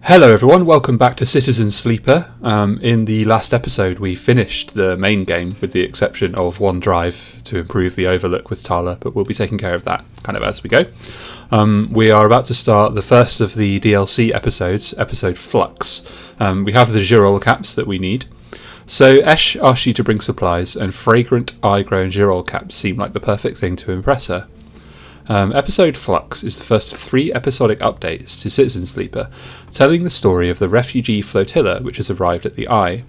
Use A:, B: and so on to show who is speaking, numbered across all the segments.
A: Hello everyone, welcome back to Citizen Sleeper. In the last episode we finished the main game with the exception of one drive to improve the overlook with Tala, but we'll be taking care of that kind of as we go. We are about to start the first of the DLC episodes, episode Flux. We have the Girol caps that we need. So Eshe asked you to bring supplies, and fragrant eye-grown Girol caps seem like the perfect thing to impress her. Episode Flux is the first of 3 episodic updates to Citizen Sleeper, telling the story of the refugee Flotilla which has arrived at the Eye.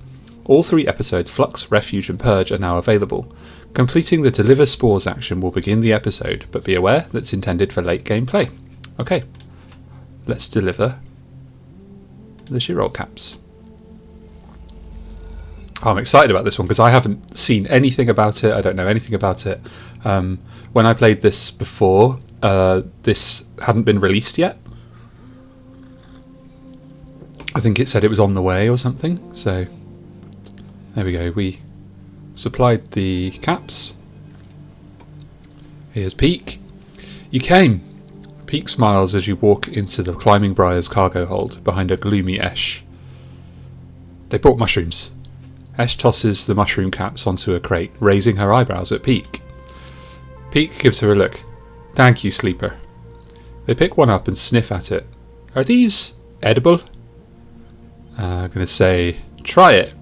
A: All 3 episodes, Flux, Refuge and Purge, are now available. Completing the Deliver Spores action will begin the episode, but be aware that it's intended for late game play. Okay, let's deliver the Girol caps. I'm excited about this one because I haven't seen anything about it, I don't know anything about it. When I played this before, this hadn't been released yet. I think it said it was on the way or something, so there we go. We supplied the caps. Here's Peake. You came. Peake smiles as you walk into the Climbing Briar's cargo hold behind a gloomy Eshe. They brought mushrooms. Eshe tosses the mushroom caps onto a crate, raising her eyebrows at Peake. Peake gives her a look. Thank you, Sleeper. They pick one up and sniff at it. Are these edible? I'm going to say, try it.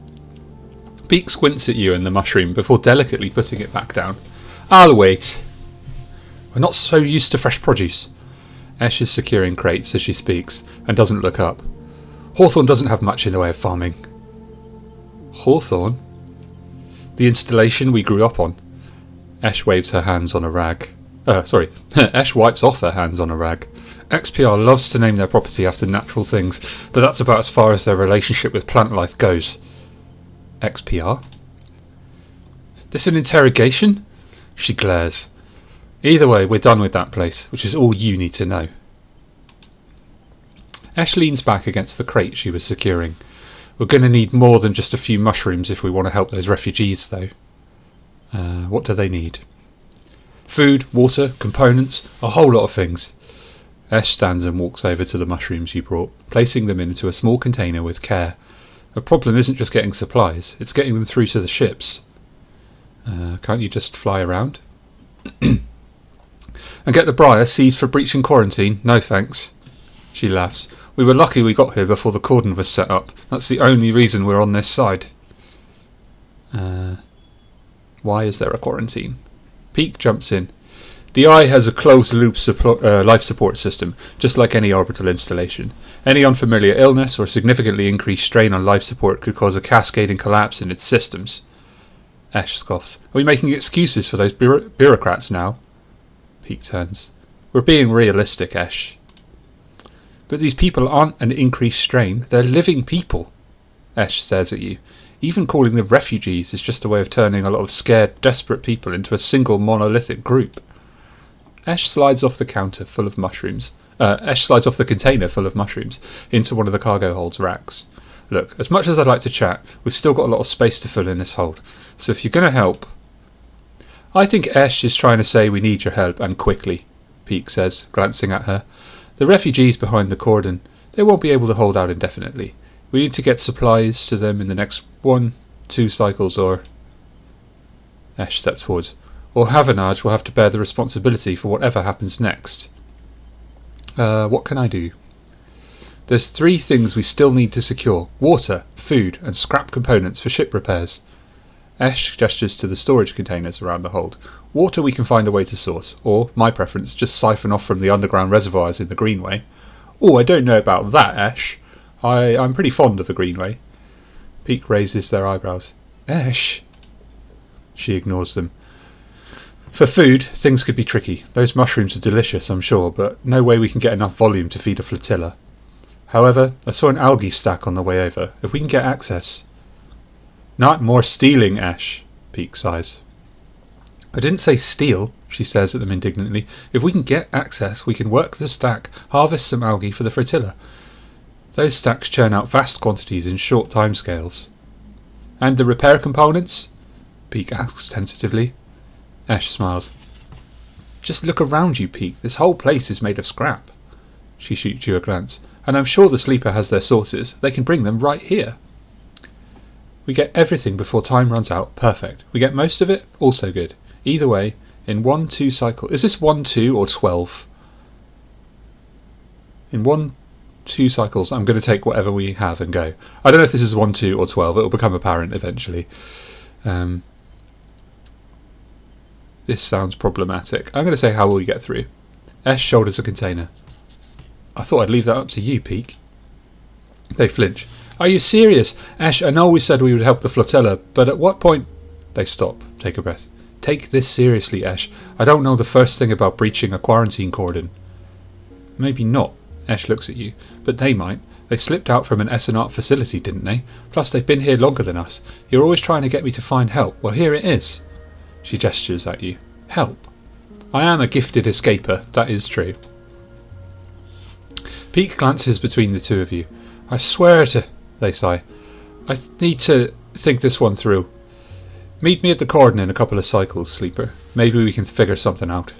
A: Peake squints at you and the mushroom before delicately putting it back down. I'll wait. We're not so used to fresh produce. Eshe is securing crates as she speaks and doesn't look up. Hawthorne doesn't have much in the way of farming. Hawthorne? The installation we grew up on. Eshe waves her hands on a rag. Eshe wipes off her hands on a rag. XPR loves to name their property after natural things, but that's about as far as their relationship with plant life goes. XPR? This an interrogation? She glares. Either way, we're done with that place, which is all you need to know. Eshe leans back against the crate she was securing. We're going to need more than just a few mushrooms if we want to help those refugees, though. What do they need? Food, water, components, a whole lot of things. Eshe stands and walks over to the mushrooms you brought, placing them into a small container with care. The problem isn't just getting supplies, it's getting them through to the ships. Can't you just fly around? And get the Briar seized for breaching quarantine? No thanks. She laughs. We were lucky we got here before the cordon was set up. That's the only reason we're on this side. Why is there a quarantine? Peake jumps in. The Eye has a closed-loop life support system, just like any orbital installation. Any unfamiliar illness or significantly increased strain on life support could cause a cascading collapse in its systems. Eshe scoffs. Are we making excuses for those bureaucrats now? Peake turns. We're being realistic, Eshe. But these people aren't an increased strain, they're living people. Eshe stares at you. Even calling them refugees is just a way of turning a lot of scared, desperate people into a single monolithic group. Eshe slides off the counter full of mushrooms. Eshe slides off the container full of mushrooms into one of the cargo hold's racks. Look, as much as I'd like to chat, we've still got a lot of space to fill in this hold. So if you're going to help... I think Eshe is trying to say we need your help, and quickly, Peake says, glancing at her. The refugees behind the cordon, they won't be able to hold out indefinitely. We need to get supplies to them in the next 1-2 cycles, or... Eshe steps forwards. Or Havanage will have to bear the responsibility for whatever happens next. What can I do? There's 3 things we still need to secure. Water, food, and scrap components for ship repairs. Eshe gestures to the storage containers around the hold. Water we can find a way to source, or, my preference, just siphon off from the underground reservoirs in the Greenway. Oh, I don't know about that, Eshe. I'm pretty fond of the Greenway. Peake raises their eyebrows. Eshe? She ignores them. For food, things could be tricky. Those mushrooms are delicious, I'm sure, but no way we can get enough volume to feed a flotilla. However, I saw an algae stack on the way over. If we can get access... Not more stealing, Eshe, Peake sighs. I didn't say steal, she stares at them indignantly. If we can get access, we can work the stack, harvest some algae for the flotilla. Those stacks churn out vast quantities in short timescales. And the repair components? Peake asks tentatively. Eshe smiles. Just look around you, Peake. This whole place is made of scrap. She shoots you a glance. And I'm sure the Sleeper has their sources. They can bring them right here. We get everything before time runs out. Perfect. We get most of it. Also good. Either way, in 1-2 cycle. Is this 1-2 or 12? In 1-2 cycles, I'm going to take whatever we have and go. I don't know if this is 1-2 or 12. It will become apparent eventually. This sounds problematic. I'm going to say, how will we get through? Eshe shoulders a container. I thought I'd leave that up to you, Peake. They flinch. Are you serious? Eshe, I know we said we would help the Flotilla, but at what point... They stop. Take a breath. Take this seriously, Eshe. I don't know the first thing about breaching a quarantine cordon. Maybe not. Eshe looks at you. But they might. They slipped out from an S&Art facility, didn't they? Plus, they've been here longer than us. You're always trying to get me to find help. Well, here it is. She gestures at you. Help. I am a gifted escaper. That is true. Peake glances between the two of you. I swear to... They sigh. I need to think this one through. Meet me at the cordon in a couple of cycles, Sleeper. Maybe we can figure something out.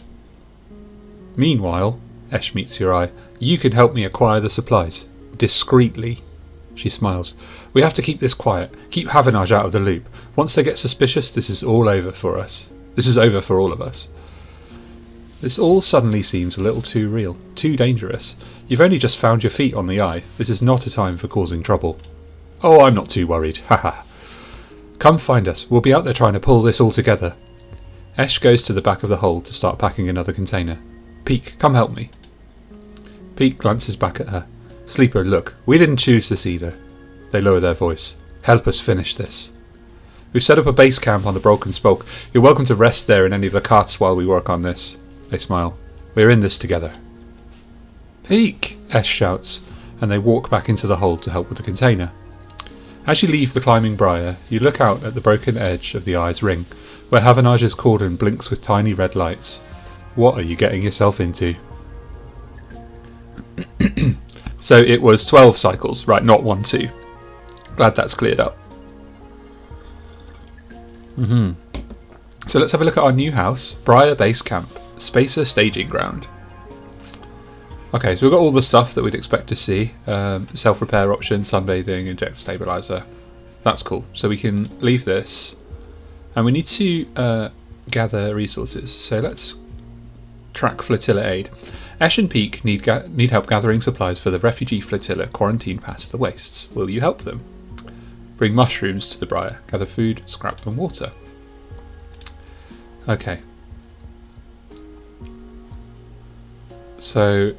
A: Meanwhile, Eshe meets your eye. You can help me acquire the supplies. Discreetly. She smiles. We have to keep this quiet. Keep Havanage out of the loop. Once they get suspicious, this is all over for us. This is over for all of us. This all suddenly seems a little too real. Too dangerous. You've only just found your feet on the eye. This is not a time for causing trouble. Oh, I'm not too worried. Haha. Come find us. We'll be out there trying to pull this all together. Eshe goes to the back of the hold to start packing another container. Peake, come help me. Peake glances back at her. Sleeper, look. We didn't choose this either. They lower their voice. Help us finish this. We've set up a base camp on the Broken Spoke. You're welcome to rest there in any of the carts while we work on this. They smile. We're in this together. Peake! Eshe shouts, and they walk back into the hold to help with the container. As you leave the climbing briar, you look out at the broken edge of the eye's ring, where Havanage's cordon blinks with tiny red lights. What are you getting yourself into? So it was 12 cycles, right, not 1-2. Glad that's cleared up. So let's have a look at our new house, Briar Base Camp, Spacer Staging Ground. Okay, so we've got all the stuff that we'd expect to see. Self-repair option, sunbathing, inject stabilizer. That's cool. So we can leave this. And we need to gather resources. So let's track Flotilla aid. Eshe and Peake need help gathering supplies for the refugee flotilla quarantined past the wastes. Will you help them? Bring mushrooms to the briar. Gather food, scrap and water. Okay. So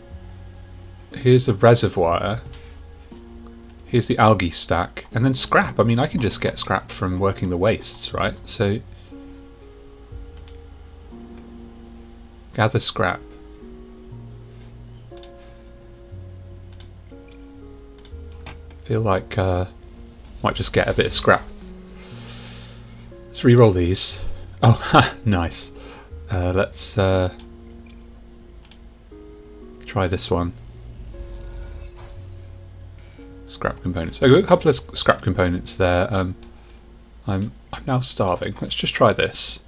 A: here's the reservoir. Here's the algae stack. And then scrap. I mean, I can just get scrap from working the wastes, right? So gather scrap. Feel like might just get a bit of scrap. Let's re-roll these. Oh, ha, nice. Let's try this one. Scrap components. I've got a couple of scrap components there. I'm now starving. Let's just try this.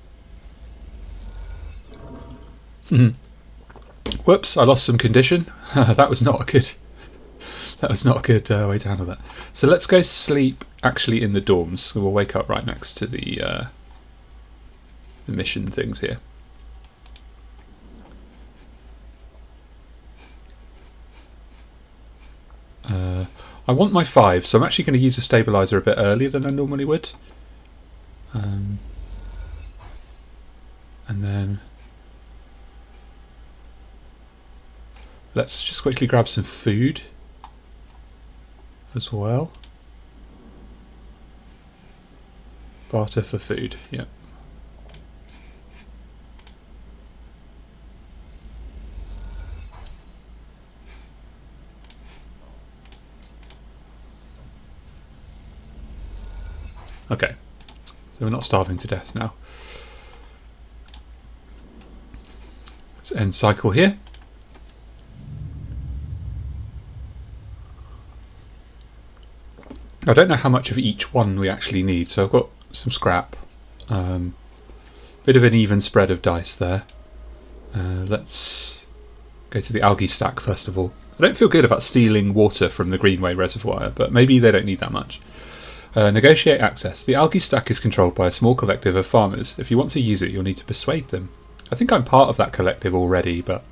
A: Whoops! I lost some condition. That was not a good. That was not a good way to handle that. So let's go sleep actually in the dorms. We'll wake up right next to the mission things here. I want my 5, so I'm actually going to use a stabilizer a bit earlier than I normally would. And then let's just quickly grab some food as well. Barter for food, yeah. Okay, so we're not starving to death now. Let's end cycle here. I don't know how much of each one we actually need, so I've got some scrap. Bit of an even spread of dice there. Let's Go to the algae stack first of all. I don't feel good about stealing water from the Greenway reservoir, but maybe they don't need that much. Negotiate access. The algae stack is controlled by a small collective of farmers. If you want to use it, you'll need to persuade them. I think I'm part of that collective already, but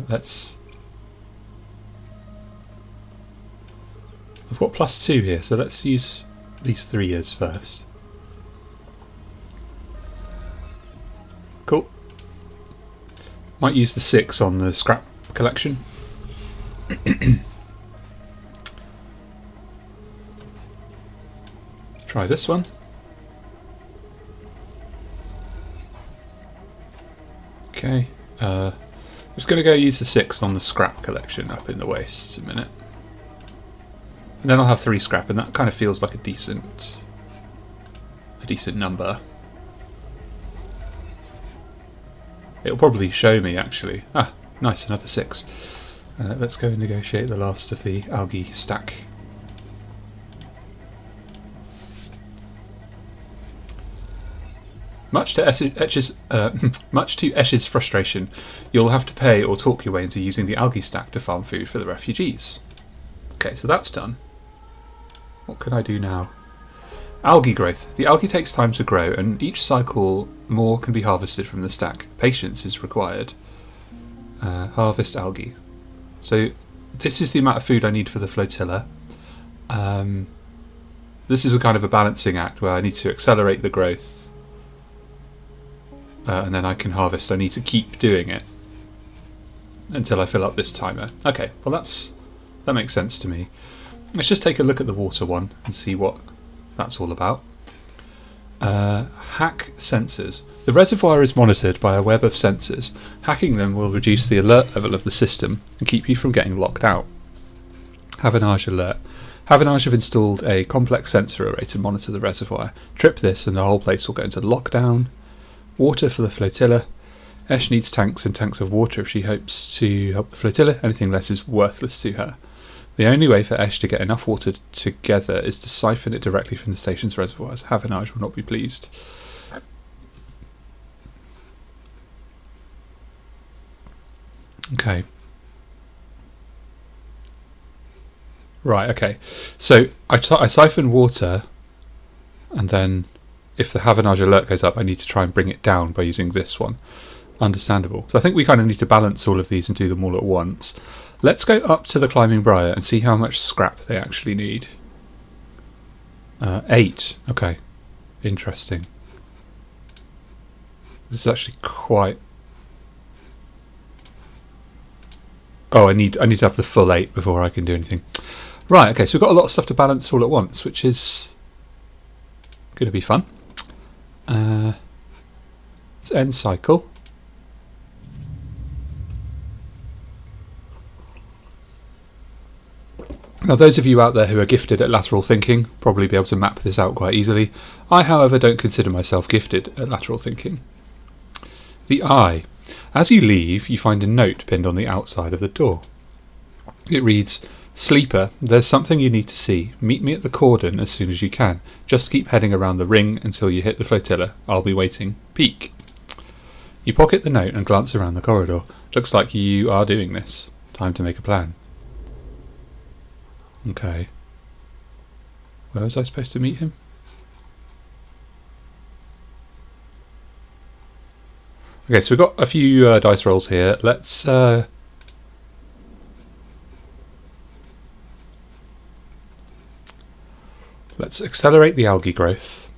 A: let's... I've got +2 here, so let's use these 3 years first. Cool. Might use the 6 on the scrap collection. Try this one. Okay. I'm just going to go use the 6 on the scrap collection up in the wastes a minute. And then I'll have 3 scrap, and that kind of feels like a decent number. It'll probably show me actually. Ah, nice, another 6. Let's go and negotiate the last of the algae stack. Much to Eshe's frustration, you'll have to pay or talk your way into using the algae stack to farm food for the refugees. Okay, so that's done. What can I do now? Algae growth. The algae takes time to grow, and each cycle more can be harvested from the stack. Patience is required. Harvest algae. So this is the amount of food I need for the flotilla. This is a kind of a balancing act where I need to accelerate the growth. And then I can harvest. I need to keep doing it until I fill up this timer. Okay, well that makes sense to me. Let's just take a look at the water one and see what that's all about. Hack sensors. The reservoir is monitored by a web of sensors. Hacking them will reduce the alert level of the system and keep you from getting locked out. Havanage alert. Havanage have installed a complex sensor array to monitor the reservoir. Trip this and the whole place will go into lockdown. Water for the flotilla. Eshe needs tanks and tanks of water if she hopes to help the flotilla. Anything less is worthless to her. The only way for Eshe to get enough water together is to siphon it directly from the station's reservoirs. Havanage will not be pleased. Okay. Right, okay. So I siphon water, and then if the Havanage alert goes up, I need to try and bring it down by using this one. Understandable. So I think we kind of need to balance all of these and do them all at once. Let's go up to the Climbing Briar and see how much scrap they actually need. 8. Okay. Interesting. This is actually quite... Oh, I need to have the full 8 before I can do anything. Right, okay, so we've got a lot of stuff to balance all at once, which is going to be fun. Let's end cycle. Now, those of you out there who are gifted at lateral thinking probably be able to map this out quite easily. I, however, don't consider myself gifted at lateral thinking. The eye. As you leave, you find a note pinned on the outside of the door. It reads, "Sleeper, there's something you need to see. Meet me at the cordon as soon as you can. Just keep heading around the ring until you hit the flotilla. I'll be waiting. Peake." You pocket the note and glance around the corridor. Looks like you are doing this. Time to make a plan. Okay. Where was I supposed to meet him? Okay, so we've got a few dice rolls here. Let's accelerate the algae growth.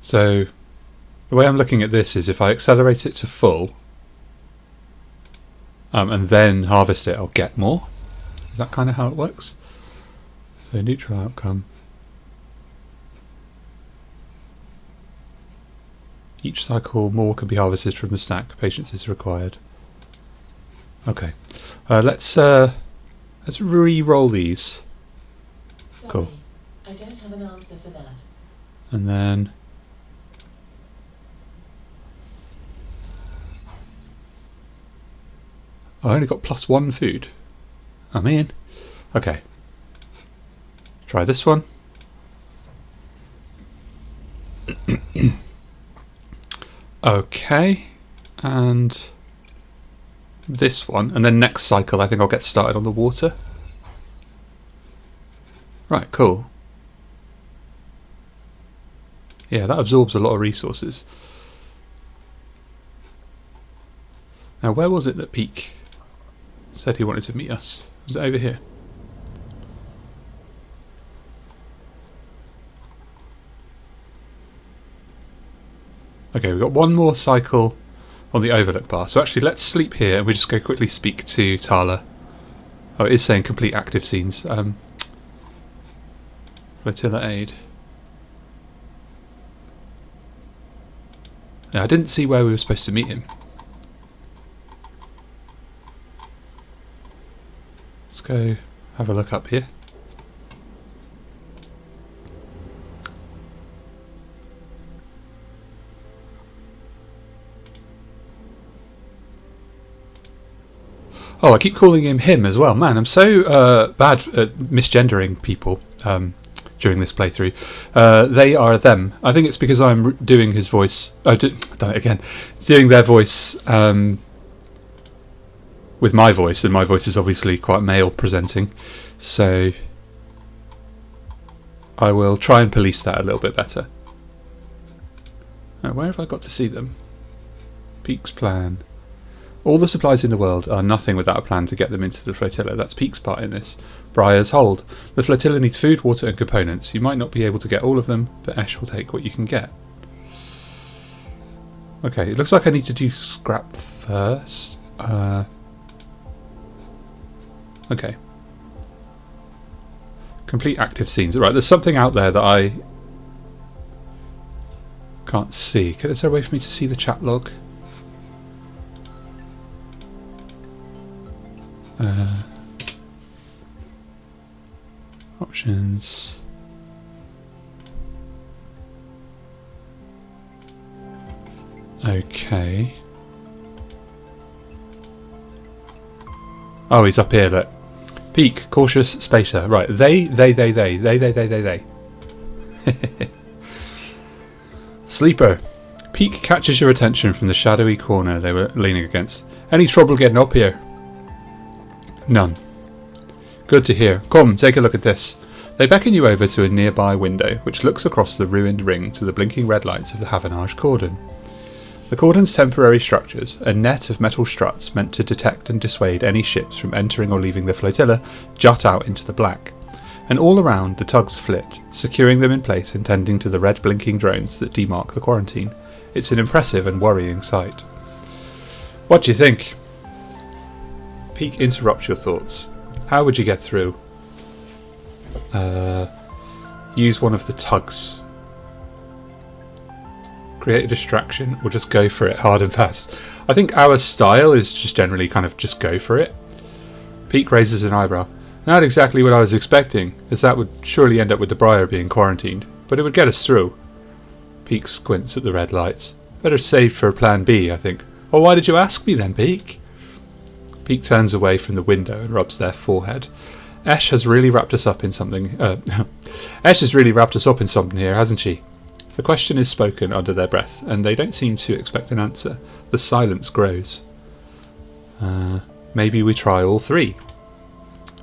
A: So the way I'm looking at this is if I accelerate it to full and then harvest it, I'll get more. Is that kind of how it works? So neutral outcome. Each cycle more can be harvested from the stack. Patience is required. Okay, let's re-roll these.
B: Sorry,
A: Cool.
B: I don't have an answer for that.
A: And then I only got +1 food. I'm in. Okay. Try this one. Okay, and this one, and then next cycle I think I'll get started on the water. Right, cool. Yeah, that absorbs a lot of resources. Now, where was it that Peake said he wanted to meet us? Was it over here? Okay, we've got one more cycle on the overlook bar. So actually, let's sleep here and we just go quickly speak to Tala. Oh, it is saying complete active scenes. Flotilla aid. Yeah, I didn't see where we were supposed to meet him. Let's go have a look up here. Oh, I keep calling him as well. Man, I'm so bad at misgendering people during this playthrough. They are them. I think it's because I'm doing his voice. I've done it again. Doing their voice with my voice, and my voice is obviously quite male presenting. So I will try and police that a little bit better. Now, where have I got to see them? Peake's plan. All the supplies in the world are nothing without a plan to get them into the flotilla. That's Peake's part in this. Briar's hold. The flotilla needs food, water and components. You might not be able to get all of them, but Eshe will take what you can get. Okay, it looks like I need to do scrap first. Okay. Complete active scenes. Right, there's something out there that I can't see. Is there a way for me to see the chat log? Options. Okay. Oh, he's up here, look. Peake, cautious spacer. Right, they. Sleeper. Peake catches your attention from the shadowy corner they were leaning against. Any trouble getting up here? None. Good to hear. Come, take a look at this. They beckon you over to a nearby window, which looks across the ruined ring to the blinking red lights of the Havanage cordon. The cordon's temporary structures, a net of metal struts meant to detect and dissuade any ships from entering or leaving the flotilla, jut out into the black. And all around, the tugs flit, securing them in place and tending to the red blinking drones that demark the quarantine. It's an impressive and worrying sight. What do you think? Peake interrupts your thoughts. How would you get through? Use one of the tugs. Create a distraction or just go for it hard and fast. I think our style is just generally kind of just go for it. Peake raises an eyebrow. Not exactly what I was expecting, as that would surely end up with the Briar being quarantined, but it would get us through. Peake squints at the red lights. Better saved for plan B, I think. Oh, why did you ask me then, Peake? Peake turns away from the window and rubs their forehead. Eshe has really wrapped us up in something. Eshe has really wrapped us up in something here, hasn't she? The question is spoken under their breath, and they don't seem to expect an answer. The silence grows. Maybe we try all three.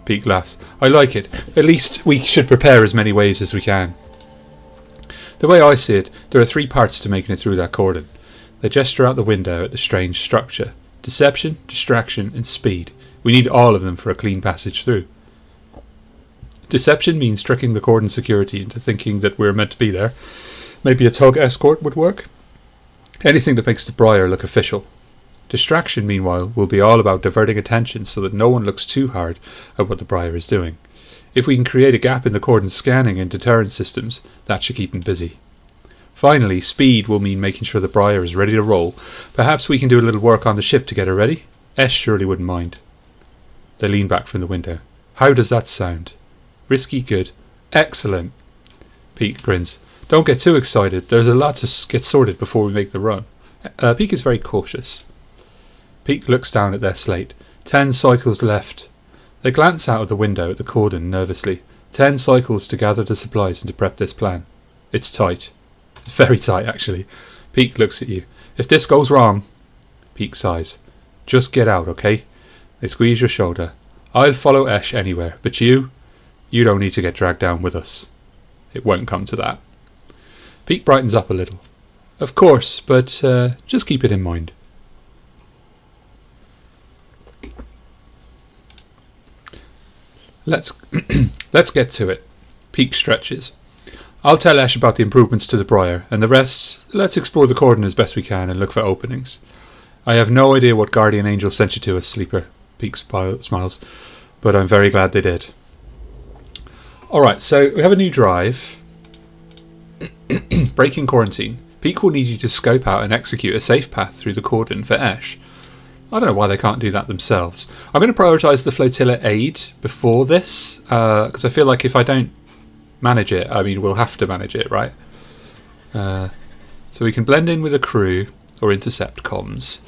A: Peake laughs. I like it. At least we should prepare as many ways as we can. The way I see it, there are three parts to making it through that cordon. They gesture out the window at the strange structure. Deception, distraction, and speed. We need all of them for a clean passage through. Deception means tricking the cordon security into thinking that we're meant to be there. Maybe a tug escort would work. Anything that makes the Briar look official. Distraction, meanwhile, will be all about diverting attention so that no one looks too hard at what the Briar is doing. If we can create a gap in the cordon's scanning and deterrence systems, that should keep them busy. Finally, speed will mean making sure the Briar is ready to roll. Perhaps we can do a little work on the ship to get her ready? Eshe surely wouldn't mind. They lean back from the window. How does that sound? Risky good. Excellent. Peake grins. Don't get too excited. There's a lot to get sorted before we make the run. Peake is very cautious. Peake looks down at their slate. 10 cycles left. They glance out of the window at the cordon nervously. 10 cycles to gather the supplies and to prep this plan. It's tight. It's very tight, actually. Peake looks at you. If this goes wrong, Peake sighs, just get out, okay? They squeeze your shoulder. I'll follow Eshe anywhere, but you don't need to get dragged down with us. It won't come to that. Peake brightens up a little. Of course, but just keep it in mind. Let's get to it. Peake stretches. I'll tell Eshe about the improvements to the Briar, and the rest, let's explore the cordon as best we can and look for openings. I have no idea what guardian angel sent you to us, Sleeper. Peake smiles, but I'm very glad they did. Alright, so we have a new drive. Breaking quarantine. Peake will need you to scope out and execute a safe path through the cordon for Eshe. I don't know why they can't do that themselves. I'm going to prioritise the Flotilla aid before this, because I feel like if I don't manage it, I mean, we'll have to manage it, right? So we can blend in with a crew or intercept comms.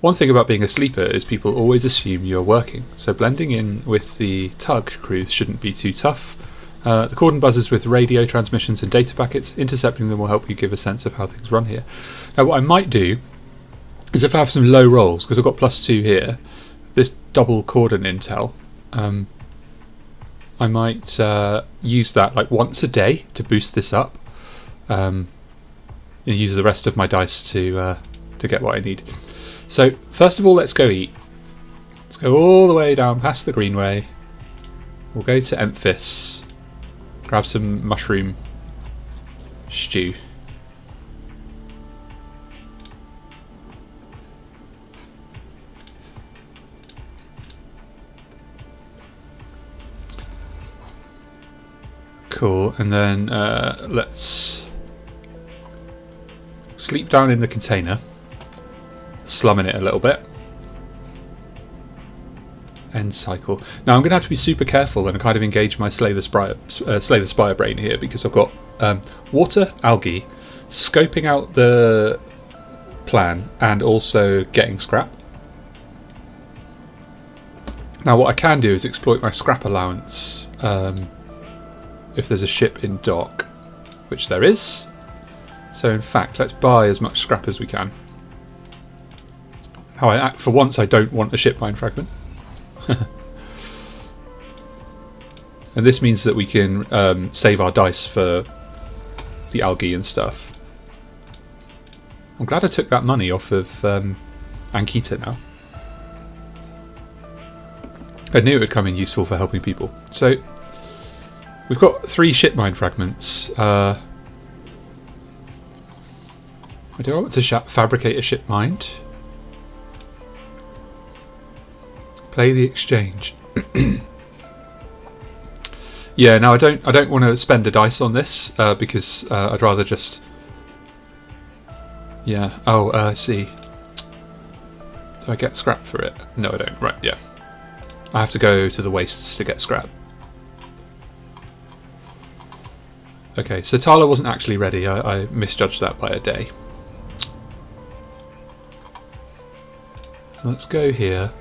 A: One thing about being a sleeper is people always assume you're working, so blending in with the tug crews shouldn't be too tough. The cordon buzzes with radio transmissions and data packets. Intercepting them will help you give a sense of how things run here. Now what I might do is, if I have some low rolls, because I've got +2 here, this double cordon intel, I might use that like once a day to boost this up, and use the rest of my dice to get what I need. So first of all, let's go eat. Let's go all the way down past the Greenway. We'll go to Memphis, grab some mushroom stew. Cool, and then let's sleep down in the container, slumming it a little bit. End cycle. Now I'm going to have to be super careful and kind of engage my Slay the Spire brain here, because I've got water, algae, scoping out the plan, and also getting scrap. Now what I can do is exploit my scrap allowance if there's a ship in dock, which there is. So in fact, let's buy as much scrap as we can. Now, for once, I don't want a ship mine fragment. And this means that we can save our dice for the algae and stuff. I'm glad I took that money off of Ankita now. I knew it would come in useful for helping people. So we've got 3 ship mine fragments. Do I want to fabricate a ship mine? Play the exchange. Yeah, no, I don't want to spend a dice on this because I'd rather just. Yeah. Oh, I see. Do I get scrap for it? No, I don't. Right. Yeah. I have to go to the wastes to get scrap. Okay, so Tala wasn't actually ready. I misjudged that by a day. So let's go here.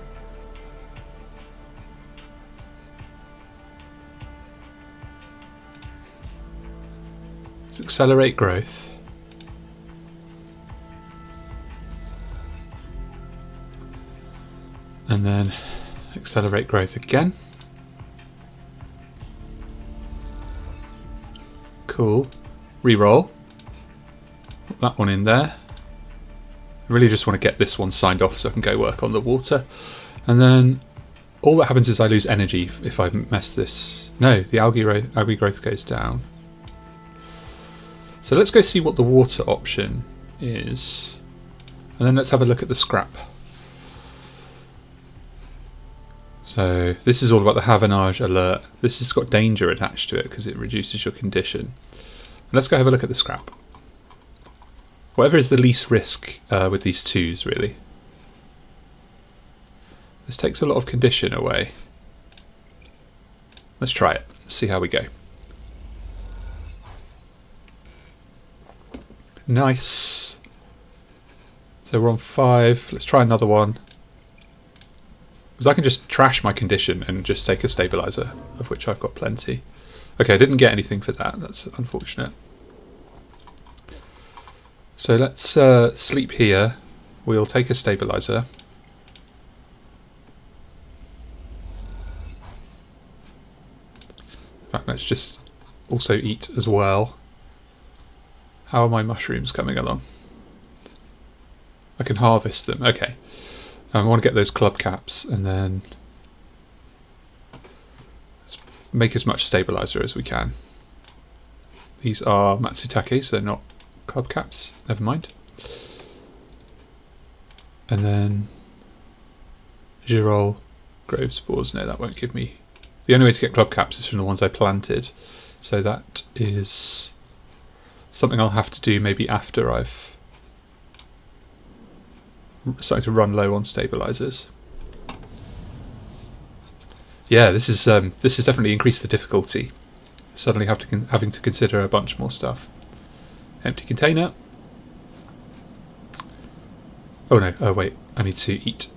A: Let's accelerate growth. And then accelerate growth again. Cool. Reroll. Put that one in there. I really just want to get this one signed off so I can go work on the water. And then all that happens is I lose energy if I mess this. No, the algae growth goes down. So let's go see what the water option is. And then let's have a look at the scrap. So this is all about the Havanage alert. This has got danger attached to it because it reduces your condition. Let's go have a look at the scrap. Whatever is the least risk with these 2s, really. This takes a lot of condition away. Let's try it. See how we go. Nice. So we're on 5. Let's try another one. Because I can just trash my condition and just take a stabilizer, of which I've got plenty. Okay, I didn't get anything for that. That's unfortunate. So let's sleep here. We'll take a stabilizer. In fact, let's just also eat as well. How are my mushrooms coming along? I can harvest them. Okay. I want to get those club caps and then let's make as much stabilizer as we can. These are Matsutakes, they're not club caps. Never mind. And then Girol grove spores. No, that won't give me. The only way to get club caps is from the ones I planted. So that is something I'll have to do maybe after I've started to run low on stabilizers. Yeah, this has definitely increased the difficulty. Suddenly having to consider a bunch more stuff. Empty container. Oh no, oh wait, I need to eat.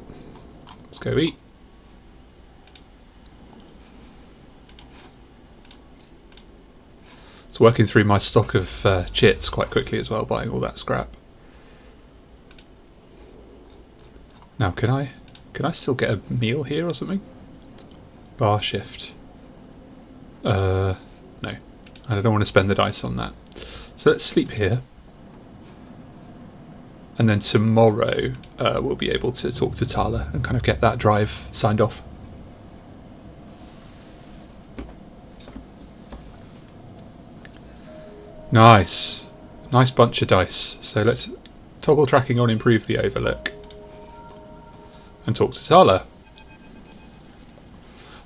A: Let's go eat. It's working through my stock of chits quite quickly as well, buying all that scrap. Now can I still get a meal here or something? Bar shift. No. I don't want to spend the dice on that. So let's sleep here. And then tomorrow we'll be able to talk to Tala and kind of get that drive signed off. Nice. Nice bunch of dice. So let's toggle tracking on improve the overlook. And talk to Tala.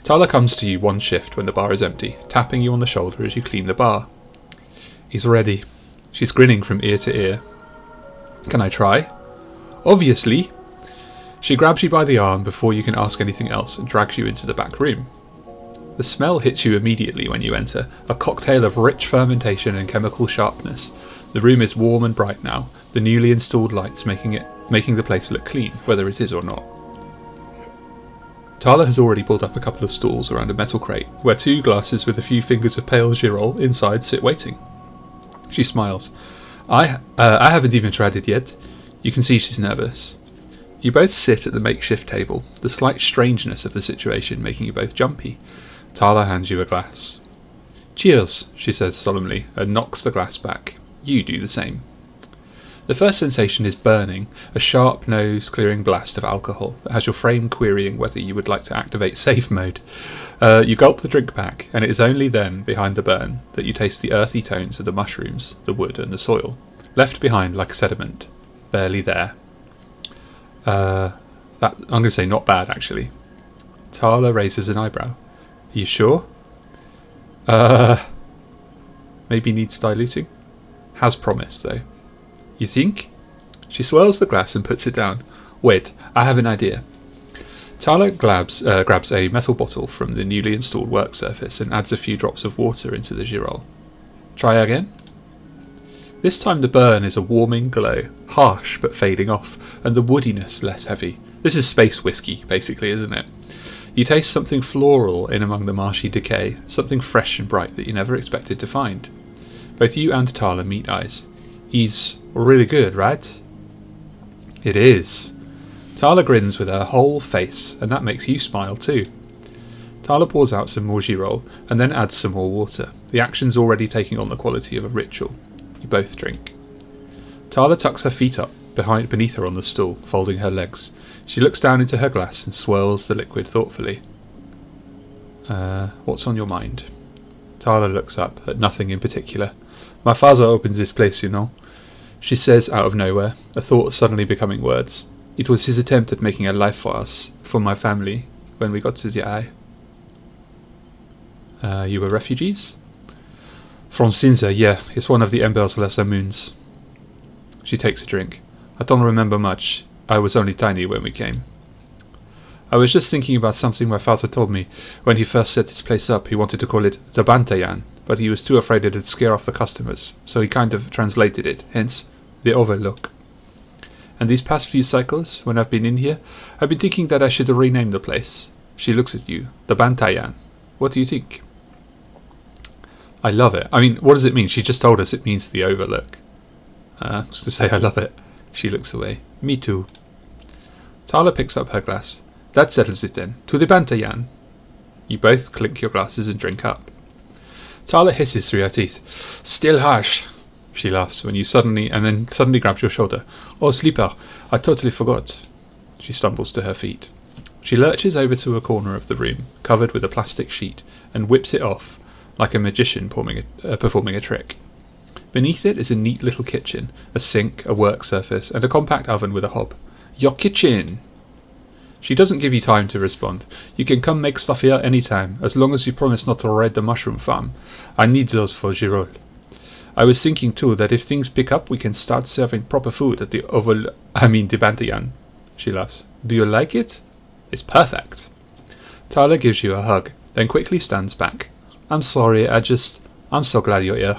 A: Tala comes to you one shift when the bar is empty, tapping you on the shoulder as you clean the bar. He's ready. She's grinning from ear to ear. Can I try? Obviously. She grabs you by the arm before you can ask anything else and drags you into the back room. The smell hits you immediately when you enter, a cocktail of rich fermentation and chemical sharpness. The room is warm and bright now, the newly installed lights making the place look clean, whether it is or not. Tala has already pulled up a couple of stools around a metal crate, where 2 glasses with a few fingers of pale Girol inside sit waiting. She smiles. I haven't even tried it yet. You can see she's nervous. You both sit at the makeshift table, the slight strangeness of the situation making you both jumpy. Tala hands you a glass. Cheers, she says solemnly, and knocks the glass back. You do the same. The first sensation is burning, a sharp nose-clearing blast of alcohol that has your frame querying whether you would like to activate safe mode. You gulp the drink back, and it is only then, behind the burn, that you taste the earthy tones of the mushrooms, the wood and the soil, left behind like sediment, barely there. I'm going to say not bad, actually. Tala raises an eyebrow. Are you sure? Maybe needs diluting? Has promised, though. You think? She swirls the glass and puts it down. Wait, I have an idea. Tala grabs a metal bottle from the newly installed work surface and adds a few drops of water into the Girol. Try again? This time the burn is a warming glow, harsh but fading off, and the woodiness less heavy. This is space whiskey, basically, isn't it? You taste something floral in among the marshy decay, something fresh and bright that you never expected to find. Both you and Tala meet eyes. He's really good, right? It is. Tala grins with her whole face, and that makes you smile too. Tala pours out some more Girol, and then adds some more water. The action's already taking on the quality of a ritual. You both drink. Tala tucks her feet up beneath her on the stool, folding her legs. She looks down into her glass and swirls the liquid thoughtfully. What's on your mind? Tala looks up at nothing in particular. My father opens this place, you know. She says out of nowhere, a thought suddenly becoming words. It was his attempt at making a life for us, for my family, when we got to the eye. You were refugees? From Sinza, yeah. It's one of the Ember's lesser moons. She takes a drink. I don't remember much. I was only tiny when we came. I was just thinking about something my father told me. When he first set this place up, he wanted to call it the Bantayan, but he was too afraid it'd scare off the customers, so he kind of translated it, hence the Overlook. And these past few cycles, when I've been in here, I've been thinking that I should rename the place. She looks at you. The Bantayan. What do you think? I love it. I mean, what does it mean? She just told us it means the Overlook. Just to say I love it. She looks away. Me too. Tala picks up her glass. That settles it then. To the Bantayan. You both clink your glasses and drink up. Tala hisses through her teeth. Still harsh. She laughs when you suddenly grabs your shoulder. Oh, sleeper, I totally forgot. She stumbles to her feet. She lurches over to a corner of the room, covered with a plastic sheet, and whips it off, like a magician performing a trick. Beneath it is a neat little kitchen, a sink, a work surface, and a compact oven with a hob. Your kitchen! She doesn't give you time to respond. You can come make stuff here any time, as long as you promise not to raid the mushroom farm. I need those for Girol. I was thinking too that if things pick up, we can start serving proper food at the Bantayan. She laughs. Do you like it? It's perfect. Tala gives you a hug, then quickly stands back. I'm sorry, I'm so glad you're here.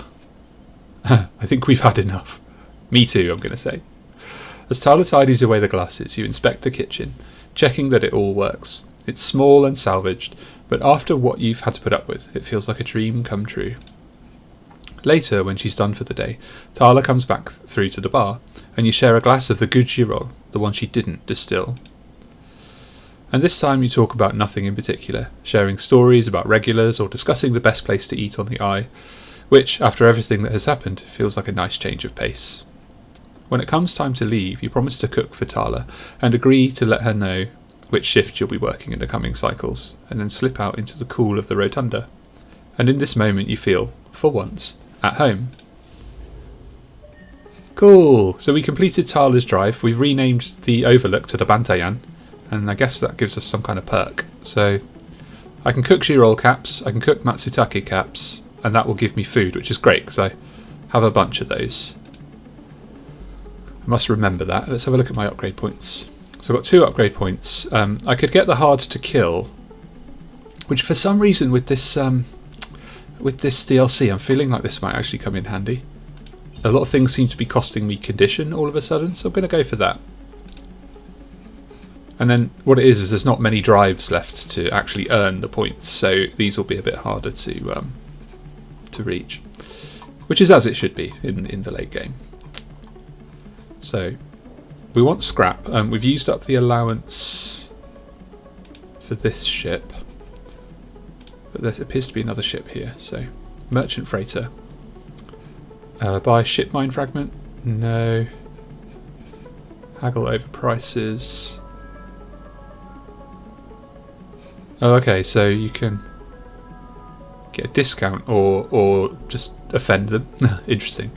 A: I think we've had enough. Me too, I'm going to say. As Tala tidies away the glasses, you inspect the kitchen, checking that it all works. It's small and salvaged, but after what you've had to put up with, it feels like a dream come true. Later, when she's done for the day, Tala comes back through to the bar, and you share a glass of the good Girol, the one she didn't distill. And this time you talk about nothing in particular, sharing stories about regulars or discussing the best place to eat on the Eye, which, after everything that has happened, feels like a nice change of pace. When it comes time to leave, you promise to cook for Tala, and agree to let her know which shift you'll be working in the coming cycles, and then slip out into the cool of the rotunda. And in this moment you feel, for once, at home. Cool! So we completed Tala's drive, we've renamed the overlook to the Bantayan, and I guess that gives us some kind of perk. So I can cook Girol caps, I can cook Matsutake caps, and that will give me food, which is great because I have a bunch of those. I must remember that. Let's have a look at my upgrade points. So I've got 2 upgrade points. I could get the hard to kill, which for some reason with this DLC I'm feeling like this might actually come in handy. A lot of things seem to be costing me condition all of a sudden, so I'm going to go for that. And then what it is there's not many drives left to actually earn the points, so these will be a bit harder to reach, which is as it should be in the late game. So we want scrap. We've used up the allowance for this ship, but there appears to be another ship here. So merchant freighter. Buy ship mine fragment. No. Haggle over prices. Oh, okay, so you can get a discount or just offend them. Interesting.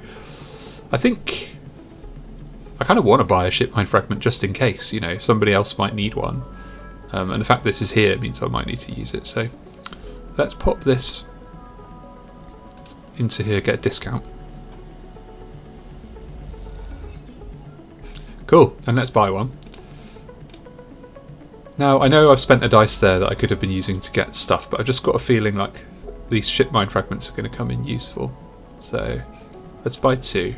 A: I think I kind of want to buy a ship mine fragment just in case, you know, somebody else might need one. And the fact this is here means I might need to use it. So let's pop this into here, get a discount. Cool, and let's buy one. Now, I know I've spent a dice there that I could have been using to get stuff, but I've just got a feeling like these ship mine fragments are going to come in useful. So let's buy 2.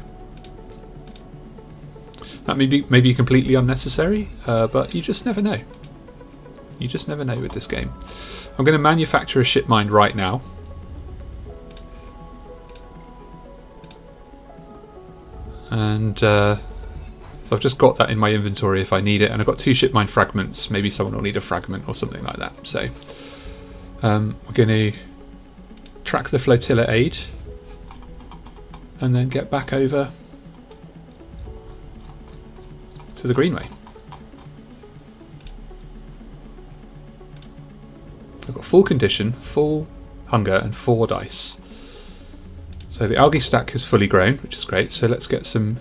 A: That may be completely unnecessary, but you just never know. You just never know with this game. I'm going to manufacture a ship mine right now. And so I've just got that in my inventory if I need it, and I've got 2 ship mine fragments. Maybe someone will need a fragment or something like that. So we're going to track the Flotilla aid and then get back over to the Greenway. I've got full condition, full hunger, and 4 dice. So the algae stack is fully grown, which is great. So let's get some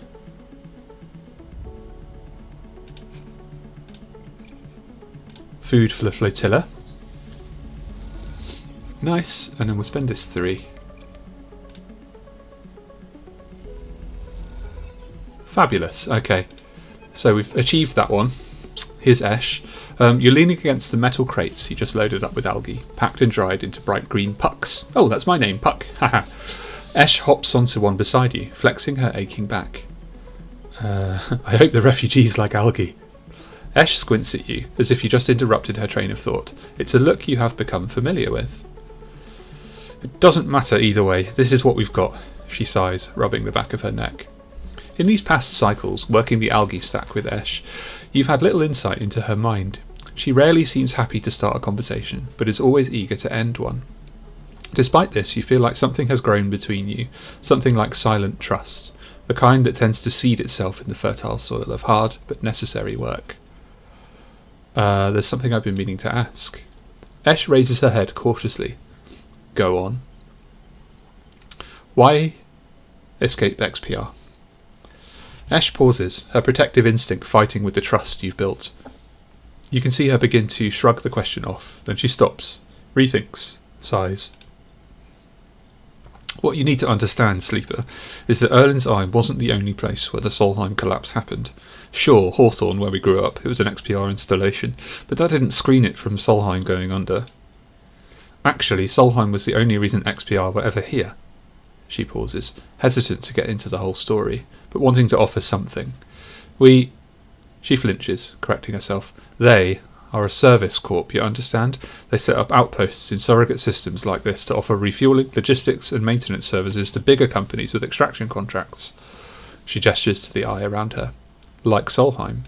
A: food for the Flotilla. Nice, and then we'll spend this 3. Fabulous, okay. So we've achieved that one. Here's Eshe. You're leaning against the metal crates you just loaded up with algae, packed and dried into bright green pucks. Oh, that's my name, Puck. Haha. Eshe hops onto one beside you, flexing her aching back. I hope the refugees like algae. Eshe squints at you, as if you just interrupted her train of thought. It's a look you have become familiar with. It doesn't matter either way, this is what we've got, she sighs, rubbing the back of her neck. In these past cycles, working the algae stack with Eshe, you've had little insight into her mind. She rarely seems happy to start a conversation, but is always eager to end one. Despite this, you feel like something has grown between you, something like silent trust, the kind that tends to seed itself in the fertile soil of hard but necessary work. There's something I've been meaning to ask. Eshe raises her head cautiously. Go on. Why escape XPR? Eshe pauses, her protective instinct fighting with the trust you've built. You can see her begin to shrug the question off, then she stops, rethinks, sighs. What you need to understand, Sleeper, is that Erlen's Eye wasn't the only place where the Solheim collapse happened. Sure, Hawthorne, where we grew up, it was an XPR installation, but that didn't screen it from Solheim going under. Actually, Solheim was the only reason XPR were ever here. She pauses, hesitant to get into the whole story, but wanting to offer something. She flinches, correcting herself. They are a service corp, you understand? They set up outposts in surrogate systems like this to offer refueling, logistics and maintenance services to bigger companies with extraction contracts. She gestures to the eye around her. Like Solheim.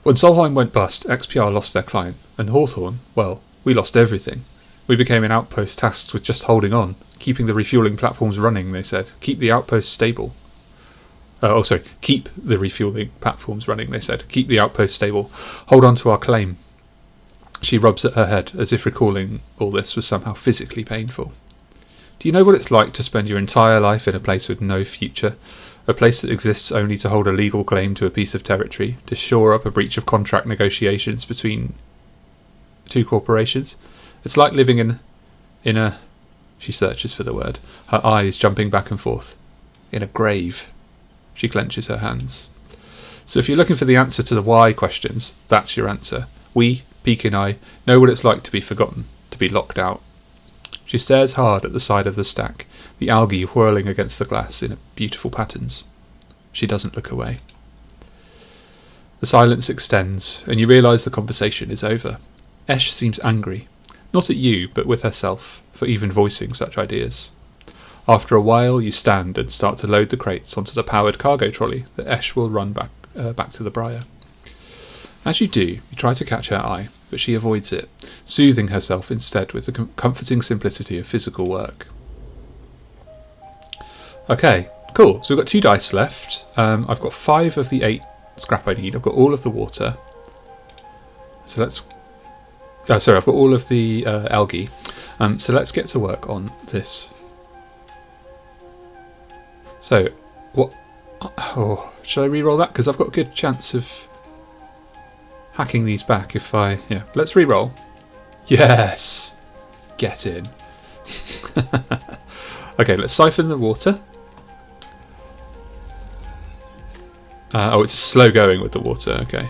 A: When Solheim went bust, XPR lost their client, and Hawthorne, well, we lost everything. We became an outpost tasked with just holding on, keeping the refueling platforms running, they said. Keep the outposts stable. Keep the refueling platforms running, they said. Keep the outpost stable. Hold on to our claim. She rubs at her head, as if recalling all this was somehow physically painful. Do you know what it's like to spend your entire life in a place with no future? A place that exists only to hold a legal claim to a piece of territory, to shore up a breach of contract negotiations between two corporations? It's like living in a... She searches for the word, her eyes jumping back and forth. In a grave. She clenches her hands. So if you're looking for the answer to the why questions, that's your answer. We, Peake and I, know what it's like to be forgotten, to be locked out. She stares hard at the side of the stack, the algae whirling against the glass in beautiful patterns. She doesn't look away. The silence extends, and you realise the conversation is over. Eshe seems angry, not at you, but with herself, for even voicing such ideas. After a while, you stand and start to load the crates onto the powered cargo trolley that Eshe will run back to the Briar. As you do, you try to catch her eye, but she avoids it, soothing herself instead with the comforting simplicity of physical work. Okay, cool. So we've got 2 dice left. I've got 5 of the 8 scrap I need. I've got all of the water. So let's... I've got all of the algae. So let's get to work on this. So, what... Oh, shall I re-roll that? Because I've got a good chance of hacking these back if I... Yeah, let's re-roll. Yes! Get in. Okay, let's siphon the water. It's slow going with the water, okay.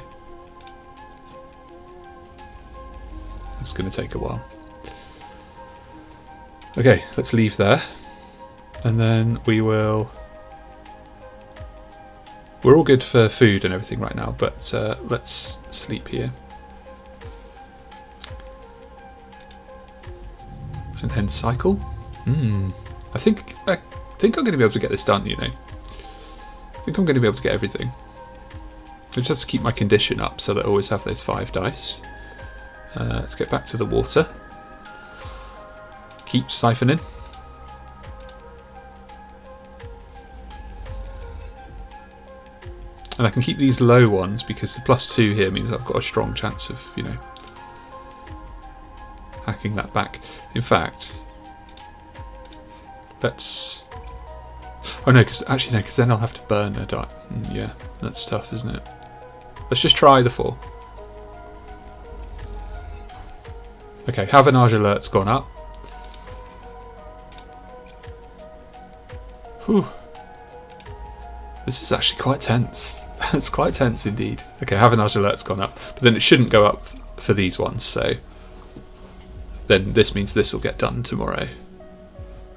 A: It's going to take a while. Okay, let's leave there. And then we will... We're all good for food and everything right now, but let's sleep here. And then cycle. I think I'm going to be able to get this done, you know. I think I'm going to be able to get everything. I just have to keep my condition up so that I always have those 5 dice. Let's get back to the water. Keep siphoning. And I can keep these low ones because the +2 here means I've got a strong chance of, you know, hacking that back. In fact, let's... Oh no, because then I'll have to burn a die. Yeah, that's tough, isn't it? Let's just try the 4. Okay, Havanage alert's gone up. Whew. This is actually quite tense. It's quite tense indeed. Okay, Havanage alert's gone up, but then it shouldn't go up for these ones, so then this means this will get done tomorrow.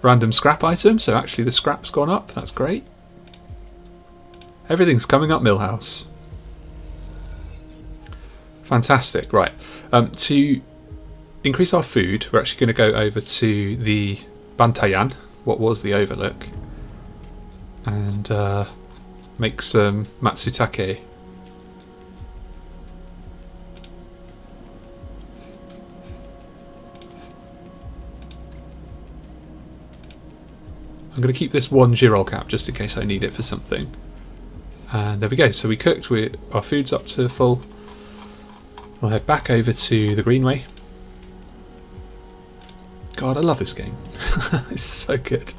A: Random scrap item, so actually the scrap's gone up, that's great. Everything's coming up, Millhouse. Fantastic, right. To increase our food, we're actually going to go over to the Bantayan, what was the Overlook. and make some matsutake. I'm going to keep this one Girol cap just in case I need it for something. And there we go. So we cooked. Our food's up to full. We'll head back over to the Greenway. God, I love this game. It's so good.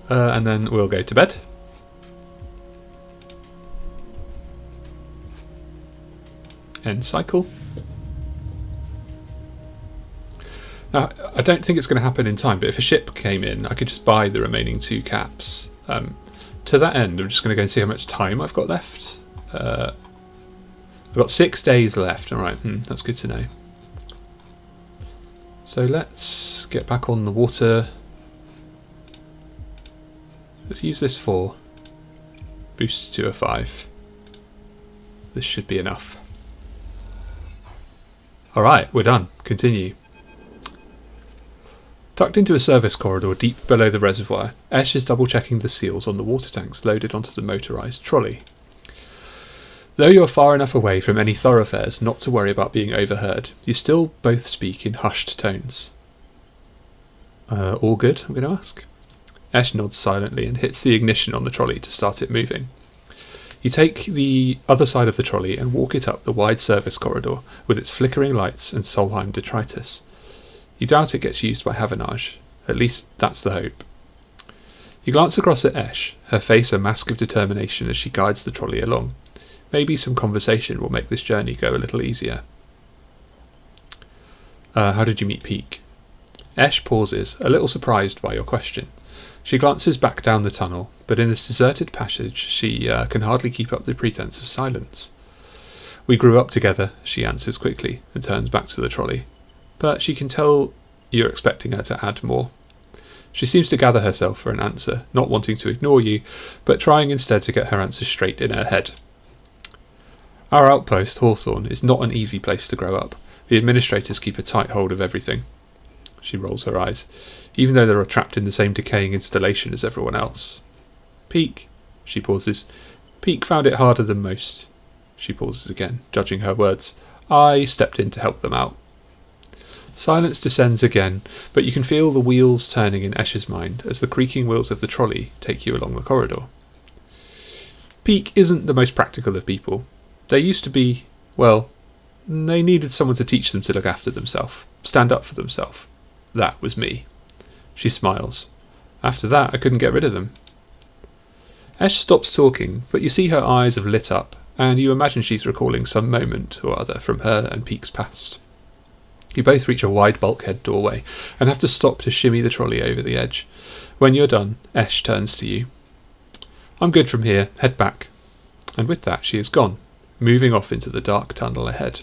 A: And then we'll go to bed. End cycle. Now, I don't think it's going to happen in time, but if a ship came in, I could just buy the remaining 2 caps. To that end, I'm just going to go and see how much time I've got left. I've got 6 days left. Alright, that's good to know. So let's get back on the water. Let's use this for boost to a 5. This should be enough. Alright, we're done. Continue. Tucked into a service corridor deep below the reservoir, Eshe is double-checking the seals on the water tanks loaded onto the motorised trolley. Though you are far enough away from any thoroughfares not to worry about being overheard, you still both speak in hushed tones. All good, I'm going to ask. Eshe nods silently and hits the ignition on the trolley to start it moving. You take the other side of the trolley and walk it up the wide service corridor with its flickering lights and Solheim detritus. You doubt it gets used by Havanage. At least that's the hope. You glance across at Eshe, her face a mask of determination as she guides the trolley along. Maybe some conversation will make this journey go a little easier. How did you meet Peake? Eshe pauses, a little surprised by your question. She glances back down the tunnel, but in this deserted passage she can hardly keep up the pretense of silence. We grew up together, she answers quickly, and turns back to the trolley. But she can tell you're expecting her to add more. She seems to gather herself for an answer, not wanting to ignore you, but trying instead to get her answer straight in her head. Our outpost, Hawthorne, is not an easy place to grow up. The administrators keep a tight hold of everything. She rolls her eyes, even though they are trapped in the same decaying installation as everyone else. Peake, she pauses. Peake found it harder than most. She pauses again, judging her words. I stepped in to help them out. Silence descends again, but you can feel the wheels turning in Eshe's mind as the creaking wheels of the trolley take you along the corridor. Peake isn't the most practical of people. They used to be, well, they needed someone to teach them to look after themselves, stand up for themselves. That was me. She smiles. After that, I couldn't get rid of them. Eshe stops talking, but you see her eyes have lit up, and you imagine she's recalling some moment or other from her and Peake's past. You both reach a wide bulkhead doorway and have to stop to shimmy the trolley over the edge. When you're done, Eshe turns to you. I'm good from here, head back. And with that she is gone, moving off into the dark tunnel ahead.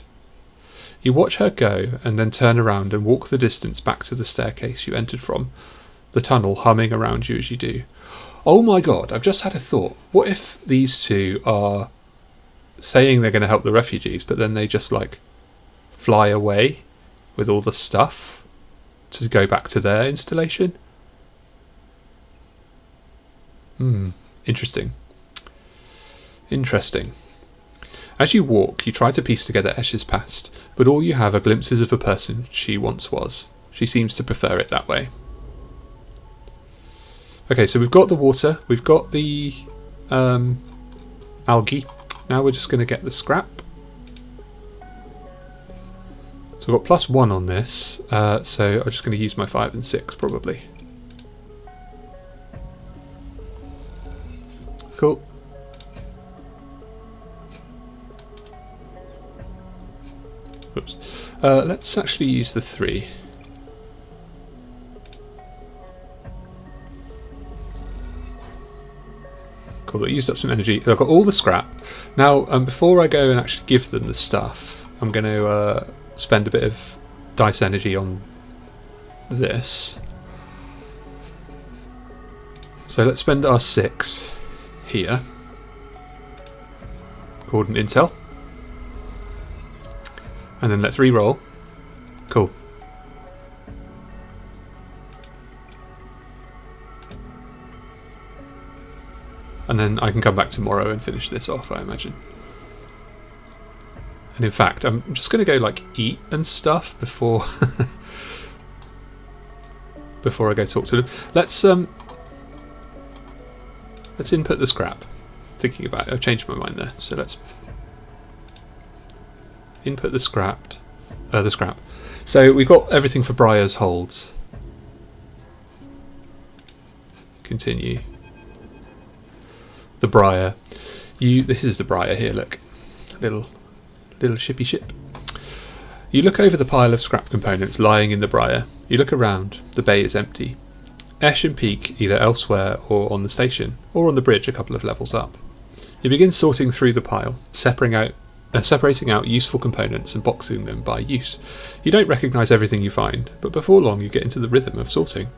A: You watch her go and then turn around and walk the distance back to the staircase you entered from, the tunnel humming around you as you do. Oh my god, I've just had a thought. What if these two are saying they're going to help the refugees, but then they just fly away with all the stuff to go back to their installation? Interesting. As you walk, you try to piece together Eshe's past, but all you have are glimpses of a person she once was. She seems to prefer it that way. Okay, so we've got the water, we've got the algae. Now we're just going to get the scrap. So we've got +1 on this, so I'm just going to use my 5 and 6 probably. Cool. Oops. Let's actually use the 3. Cool, I used up some energy. I've got all the scrap. Now, before I go and actually give them the stuff, I'm going to spend a bit of dice energy on this. So let's spend our 6 here. Called an intel. And then let's re-roll. Cool. and then I can come back tomorrow and finish this off, I imagine. And in fact, I'm just going to go like eat and stuff before before I go talk to them. Let's input the scrap. Thinking about it, I've changed my mind there. So let's input the scrap. So we've got everything for Briar's holds. Continue. The Briar. This is the Briar here. Look, little shippy ship. You look over the pile of scrap components lying in the Briar. You look around. The bay is empty. Eshe and Peake either elsewhere or on the station, or on the bridge a couple of levels up. You begin sorting through the pile, separating out useful components and boxing them by use. You don't recognise everything you find, but before long you get into the rhythm of sorting.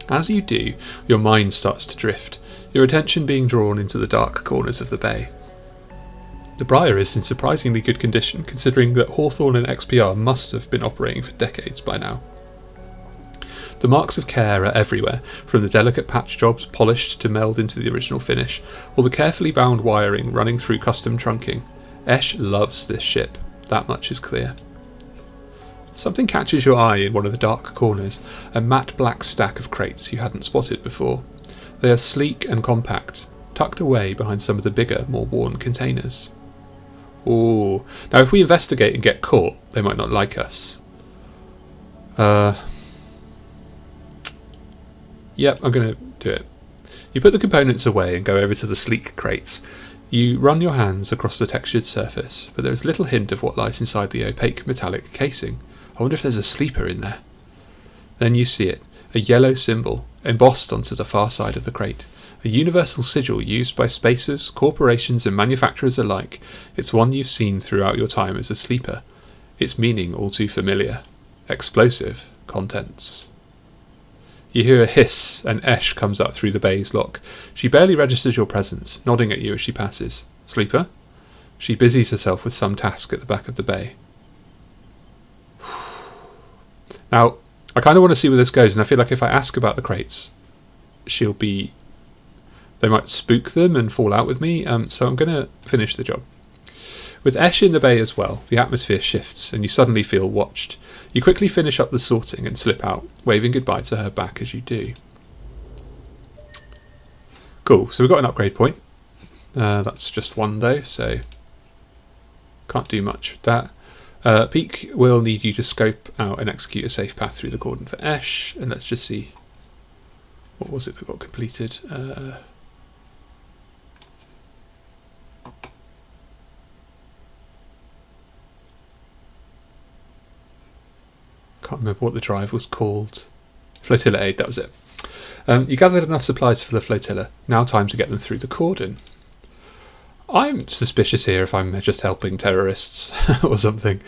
A: As you do, your mind starts to drift, your attention being drawn into the dark corners of the bay. The Briar is in surprisingly good condition, considering that Hawthorne and XPR must have been operating for decades by now. The marks of care are everywhere, from the delicate patch jobs polished to meld into the original finish, or the carefully bound wiring running through custom trunking. Eshe loves this ship, that much is clear. Something catches your eye in one of the dark corners, a matte black stack of crates you hadn't spotted before. They are sleek and compact, tucked away behind some of the bigger, more worn containers. Ooh, now if we investigate and get caught, they might not like us. Yep, I'm going to do it. You put the components away and go over to the sleek crates. You run your hands across the textured surface, but there is little hint of what lies inside the opaque metallic casing. I wonder if there's a sleeper in there. Then you see it, a yellow symbol, embossed onto the far side of the crate. A universal sigil used by spacers, corporations and manufacturers alike. It's one you've seen throughout your time as a sleeper. Its meaning all too familiar. Explosive contents. You hear a hiss, and Eshe comes up through the bay's lock. She barely registers your presence, nodding at you as she passes. Sleeper? She busies herself with some task at the back of the bay. Now, I kind of want to see where this goes, and I feel like if I ask about the crates, they might spook them and fall out with me, so I'm going to finish the job. With Eshe in the bay as well, the atmosphere shifts, and you suddenly feel watched. You quickly finish up the sorting and slip out, waving goodbye to her back as you do. Cool, so we've got an upgrade point. That's just one though, so can't do much with that. Peake will need you to scope out and execute a safe path through the cordon for Eshe, and let's just see, what was it that got completed? Can't remember what the drive was called. Flotilla aid, that was it. You gathered enough supplies for the flotilla. Now time to get them through the cordon. I'm suspicious here if I'm just helping terrorists or something.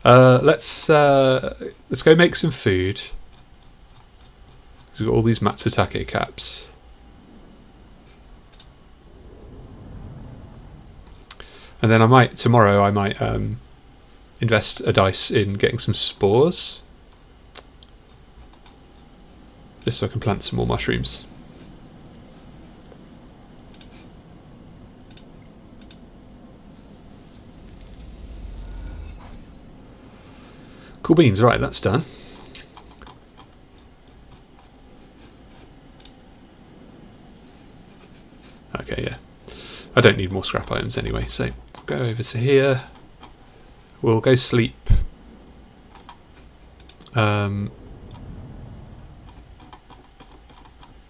A: Let's go make some food. We've got all these Matsutake caps. And then tomorrow I might invest a dice in getting some spores. Just so I can plant some more mushrooms. Cool beans, right, that's done. Okay, yeah. I don't need more scrap items anyway, so I'll go over to here. We'll go sleep.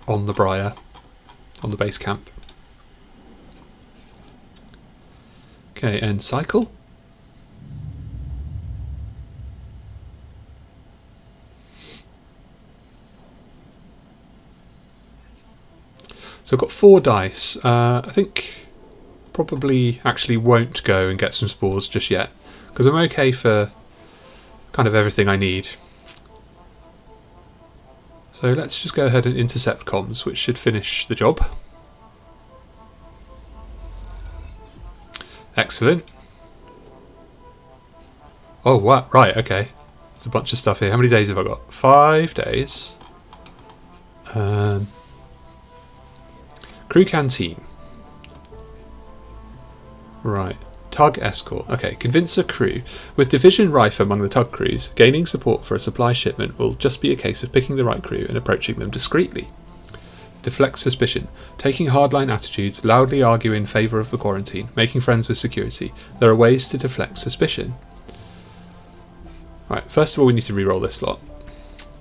A: On the Briar, on the base camp. Okay, and cycle. So I've got 4 dice. I think probably actually won't go and get some spores just yet, because I'm okay for kind of everything I need. So let's just go ahead and intercept comms, which should finish the job. Excellent. Oh, what? Right, okay. There's a bunch of stuff here. How many days have I got? 5 days. Crew canteen. Right. Tug escort. Okay, convince a crew. With division rife among the tug crews, gaining support for a supply shipment will just be a case of picking the right crew and approaching them discreetly. Deflect suspicion. Taking hardline attitudes, loudly argue in favour of the quarantine, making friends with security. There are ways to deflect suspicion. Right, first of all we need to re-roll this lot.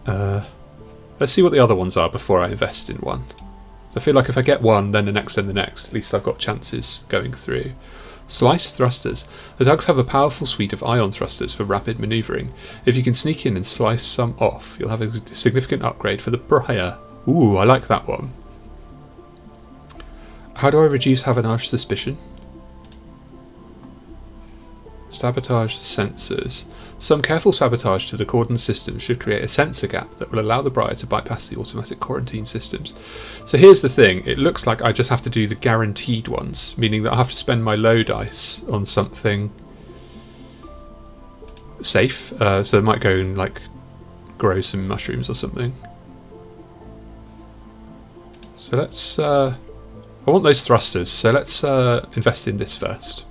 A: Let's see what the other ones are before I invest in one. So I feel like if I get one, then the next, then the next, at least I've got chances going through. Slice thrusters. The tugs have a powerful suite of ion thrusters for rapid manoeuvring. If you can sneak in and slice some off, you'll have a significant upgrade for the Briar. Ooh, I like that one. How do I reduce have an harsh suspicion? Sabotage sensors. Some careful sabotage to the cordon system should create a sensor gap that will allow the Briar to bypass the automatic quarantine systems. So here's the thing, it looks like I just have to do the guaranteed ones, meaning that I have to spend my low dice on something safe, so I might go and like grow some mushrooms or something. So let's, I want those thrusters, so let's invest in this first.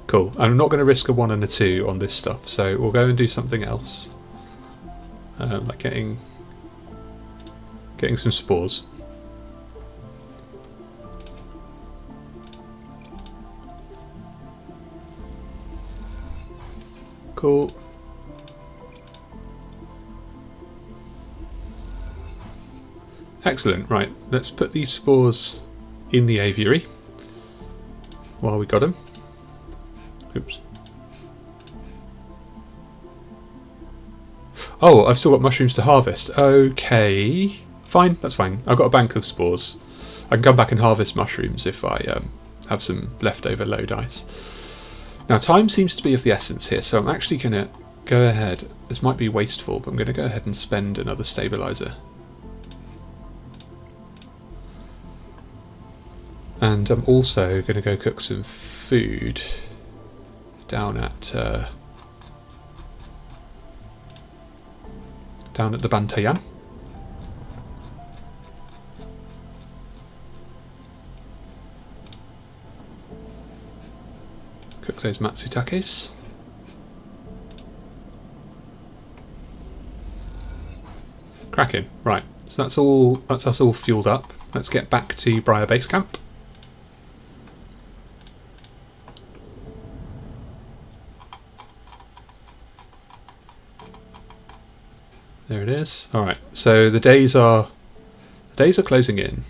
A: Cool. I'm not going to risk a 1 and a 2 on this stuff, so we'll go and do something else. Like getting some spores. Cool. Excellent. Right, let's put these spores in the aviary while we got them. Oops. Oh, I've still got mushrooms to harvest. Okay. Fine, that's fine. I've got a bank of spores. I can come back and harvest mushrooms if I have some leftover low dice. Now, time seems to be of the essence here, so I'm actually going to go ahead. This might be wasteful, but I'm going to go ahead and spend another stabilizer. And I'm also going to go cook some food down at the Bantayan. Cook those matsutakes. Cracking. Right, so that's us all fueled up. Let's get back to Briar Base Camp. There it is. Alright, so the days are closing in.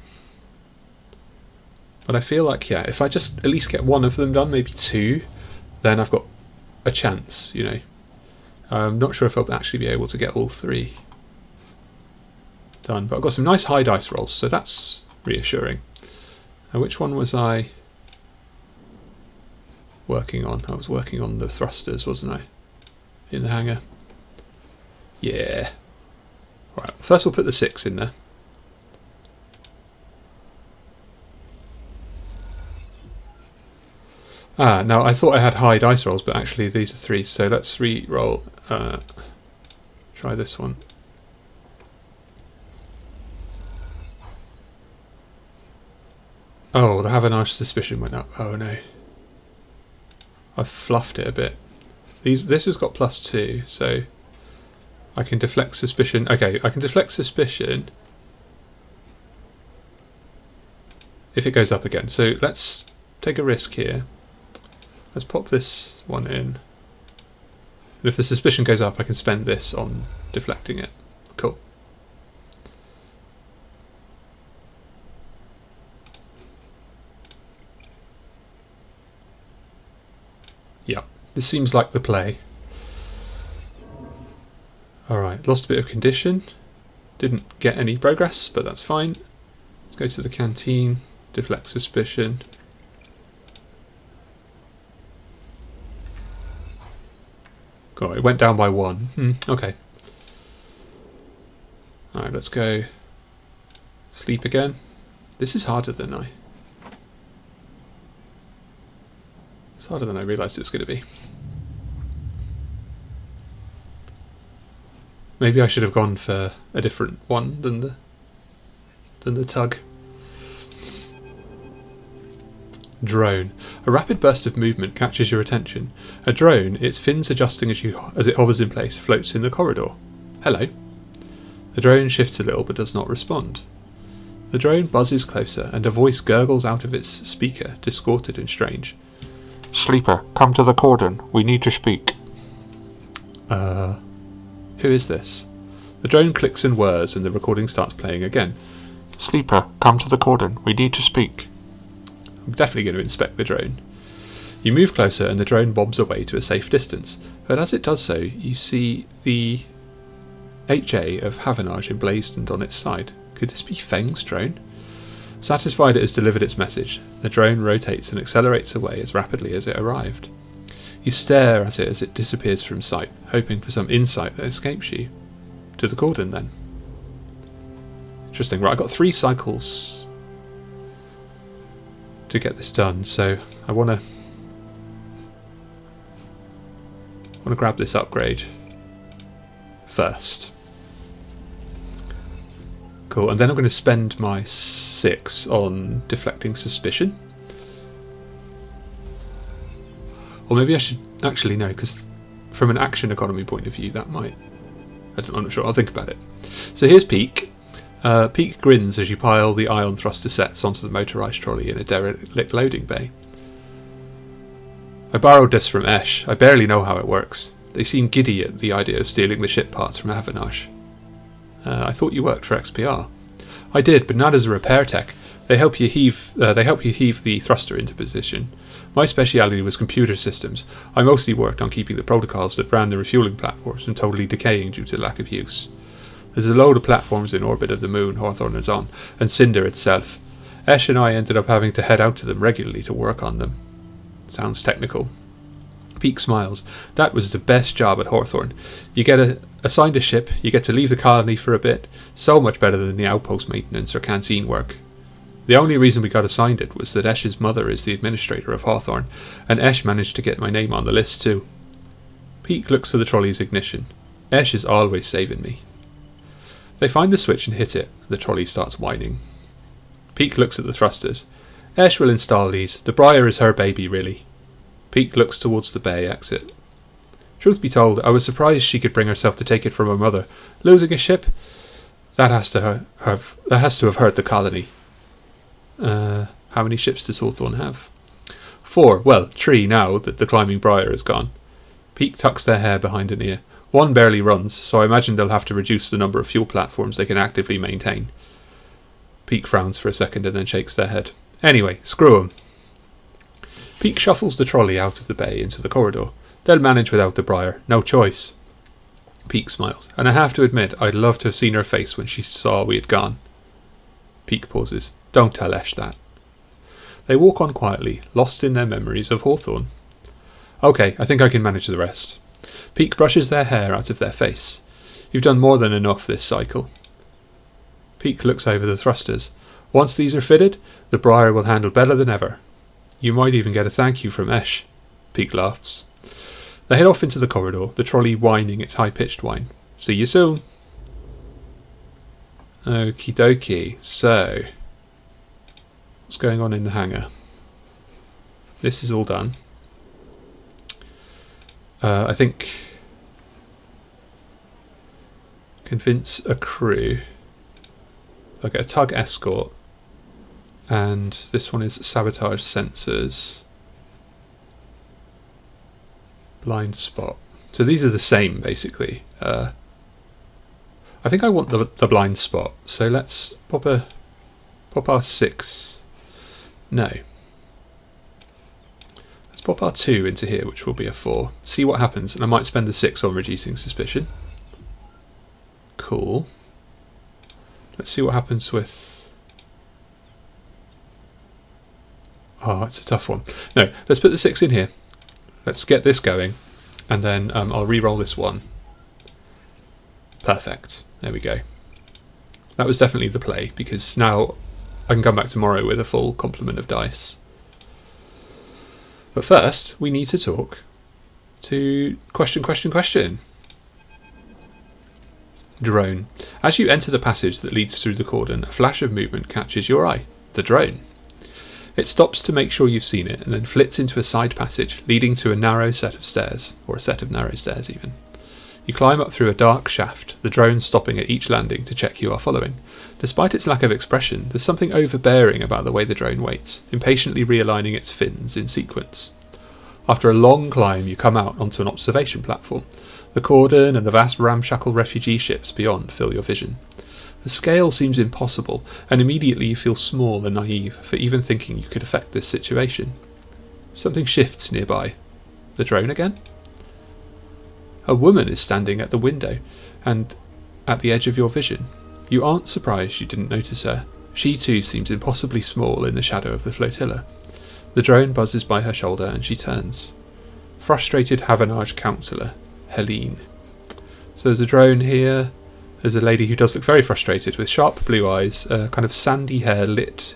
A: But I feel like, yeah, if I just at least get one of them done, maybe two, then I've got a chance, you know. I'm not sure if I'll actually be able to get all three done, but I've got some nice high dice rolls, so that's reassuring. Which one was I working on? I was working on the thrusters, wasn't I? In the hangar. Yeah. Right, first we'll put the 6 in there. Ah, now I thought I had high dice rolls, but actually these are 3, so let's re-roll. Try this one. Oh, the Have a Nice Suspicion went up. Oh no. I've fluffed it a bit. This has got +2, so I can deflect suspicion. Okay, I can deflect suspicion if it goes up again. So let's take a risk here. Let's pop this one in. And if the suspicion goes up, I can spend this on deflecting it. Cool. Yeah, this seems like the play. Alright, lost a bit of condition. Didn't get any progress, but that's fine. Let's go to the canteen, deflect suspicion. God, it went down by 1. Okay. Alright, let's go sleep again. This is harder than It's harder than I realised it was going to be. Maybe I should have gone for a different one than the tug. Drone. A rapid burst of movement catches your attention. A drone, its fins adjusting as it hovers in place, floats in the corridor. Hello. The drone shifts a little but does not respond. The drone buzzes closer and a voice gurgles out of its speaker, distorted and strange.
C: Sleeper, come to the cordon. We need to speak.
A: Who is this? The drone clicks and whirs and the recording starts playing again.
C: Sleeper, come to the cordon. We need to speak.
A: I'm definitely going to inspect the drone. You move closer and the drone bobs away to a safe distance, but as it does so, you see the HA of Havanage emblazoned on its side. Could this be Feng's drone? Satisfied it has delivered its message, the drone rotates and accelerates away as rapidly as it arrived. You stare at it as it disappears from sight, hoping for some insight that escapes you. To the cordon, then. Interesting. Right, I've got 3 cycles to get this done, so I want to grab this upgrade first. Cool, and then I'm going to spend my 6 on deflecting suspicion. Or maybe I should actually no, because from an action economy point of view, that might. I'm not sure. I'll think about it. So here's Peake. Peake grins as you pile the ion thruster sets onto the motorised trolley in a derelict loading bay. I borrowed this from Eshe. I barely know how it works. They seem giddy at the idea of stealing the ship parts from Havanage. I thought you worked for XPR. I did, but not as a repair tech. They help you heave the thruster into position. My speciality was computer systems. I mostly worked on keeping the protocols that ran the refueling platforms from totally decaying due to lack of use. There's a load of platforms in orbit of the moon Hawthorne is on, and Cinder itself. Eshe and I ended up having to head out to them regularly to work on them. Sounds technical. Peake smiles. That was the best job at Hawthorne. You get assigned a ship, you get to leave the colony for a bit. So much better than the outpost maintenance or canteen work. The only reason we got assigned it was that Eshe's mother is the administrator of Hawthorne, and Eshe managed to get my name on the list too. Peake looks for the trolley's ignition. Eshe is always saving me. They find the switch and hit it. The trolley starts whining. Peake looks at the thrusters. Eshe will install these. The Briar is her baby, really. Peake looks towards the bay exit. Truth be told, I was surprised she could bring herself to take it from her mother. Losing a ship? That has to have hurt the colony. How many ships does Hawthorne have? 4. Well, 3 now that the climbing Briar is gone. Peake tucks their hair behind an ear. 1 barely runs, so I imagine they'll have to reduce the number of fuel platforms they can actively maintain. Peake frowns for a second and then shakes their head. Anyway, screw 'em. Peake shuffles the trolley out of the bay into the corridor. They'll manage without the Briar. No choice. Peake smiles. And I have to admit, I'd love to have seen her face when she saw we had gone. Peake pauses. Don't tell Eshe that. They walk on quietly, lost in their memories of Hawthorne. Okay, I think I can manage the rest. Peake brushes their hair out of their face. You've done more than enough this cycle. Peake looks over the thrusters. Once these are fitted, the Briar will handle better than ever. You might even get a thank you from Eshe. Peake laughs. They head off into the corridor, the trolley whining its high-pitched whine. See you soon. Okie dokie. So, what's going on in the hangar? This is all done. I think convince a crew. I'll get a tug escort, and this one is sabotage sensors, blind spot. So these are the same basically. I think I want the blind spot. So let's pop our 6. No. Let's pop our 2 into here, which will be a 4. See what happens, and I might spend the 6 on reducing suspicion. Cool. Let's see what happens with... Oh, it's a tough one. No, let's put the 6 in here. Let's get this going, and then I'll re-roll this one. Perfect. There we go. That was definitely the play, because now I can come back tomorrow with a full complement of dice. But first, we need to talk to question. Drone. As you enter the passage that leads through the cordon, a flash of movement catches your eye. The drone. It stops to make sure you've seen it, and then flits into a side passage leading to a narrow set of stairs, or a set of narrow stairs even. You climb up through a dark shaft, the drone stopping at each landing to check you are following. Despite its lack of expression, there's something overbearing about the way the drone waits, impatiently realigning its fins in sequence. After a long climb, you come out onto an observation platform. The cordon and the vast ramshackle refugee ships beyond fill your vision. The scale seems impossible, and immediately you feel small and naive for even thinking you could affect this situation. Something shifts nearby. The drone again? A woman is standing at the window, and at the edge of your vision. You aren't surprised you didn't notice her. She too seems impossibly small in the shadow of the flotilla. The drone buzzes by her shoulder and she turns. Frustrated Havanage counsellor, Helene. So there's a drone here. There's a lady who does look very frustrated with sharp blue eyes, kind of sandy hair lit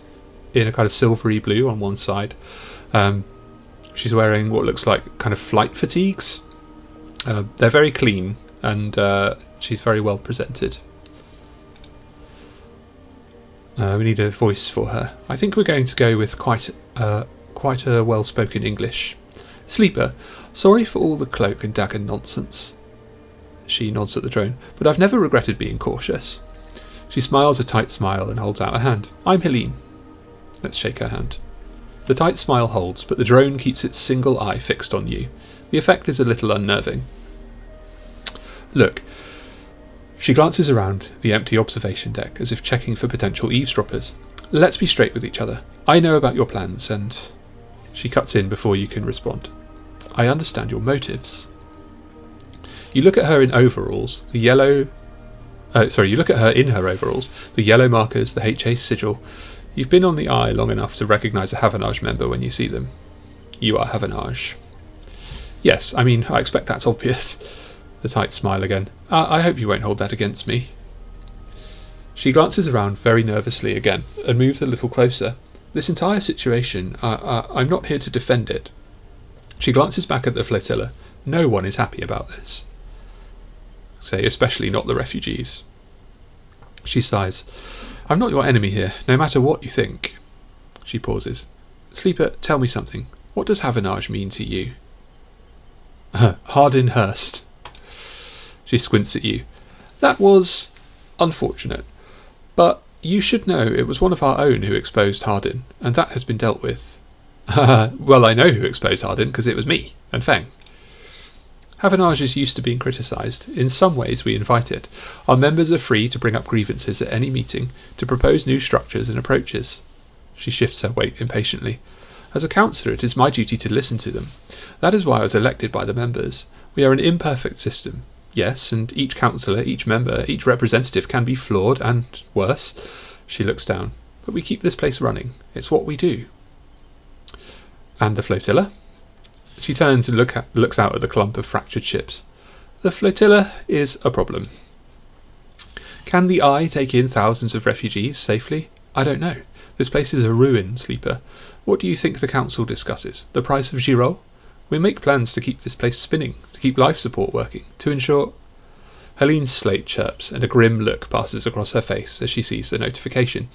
A: in a kind of silvery blue on one side. She's wearing what looks like kind of flight fatigues. They're very clean and she's very well presented. We need a voice for her. I think we're going to go with quite a well-spoken English. Sleeper, sorry for all the cloak and dagger nonsense. She nods at the drone, but I've never regretted being cautious. She smiles a tight smile and holds out a hand. I'm Helene. Let's shake her hand. The tight smile holds, but the drone keeps its single eye fixed on you. The effect is a little unnerving. Look. She glances around the empty observation deck as if checking for potential eavesdroppers. Let's be straight with each other. I know about your plans and... She cuts in before you can respond. I understand your motives. You look at her in overalls, the yellow... you look at her in her overalls, the yellow markers, the HA sigil. You've been on the eye long enough to recognise a Havanage member when you see them. You are Havanage. Yes, I mean, I expect that's obvious. The tight smile again. I hope you won't hold that against me. She glances around very nervously again and moves a little closer. This entire situation, I'm not here to defend it. She glances back at the flotilla. No one is happy about this. Say, especially not the refugees. She sighs. I'm not your enemy here, no matter what you think. She pauses. Sleeper, tell me something. What does Havanage mean to you? Hardin Hurst. She squints at you. That was unfortunate, but you should know it was one of our own who exposed Hardin, and that has been dealt with. Well, I know who exposed Hardin, because it was me, and Feng. Havanage is used to being criticised. In some ways we invite it. Our members are free to bring up grievances at any meeting, to propose new structures and approaches. She shifts her weight impatiently. As a counsellor, it is my duty to listen to them. That is why I was elected by the members. We are an imperfect system. Yes, and each counsellor, each member, each representative can be flawed and worse. She looks down. But we keep this place running. It's what we do. And the flotilla? She turns and looks out at the clump of fractured ships. The flotilla is a problem. Can the Eye take in thousands of refugees safely? I don't know. This place is a ruin, Sleeper. What do you think the council discusses? The price of Giraud? We make plans to keep this place spinning, to keep life support working, to ensure... Helene's slate chirps, and a grim look passes across her face as she sees the notification.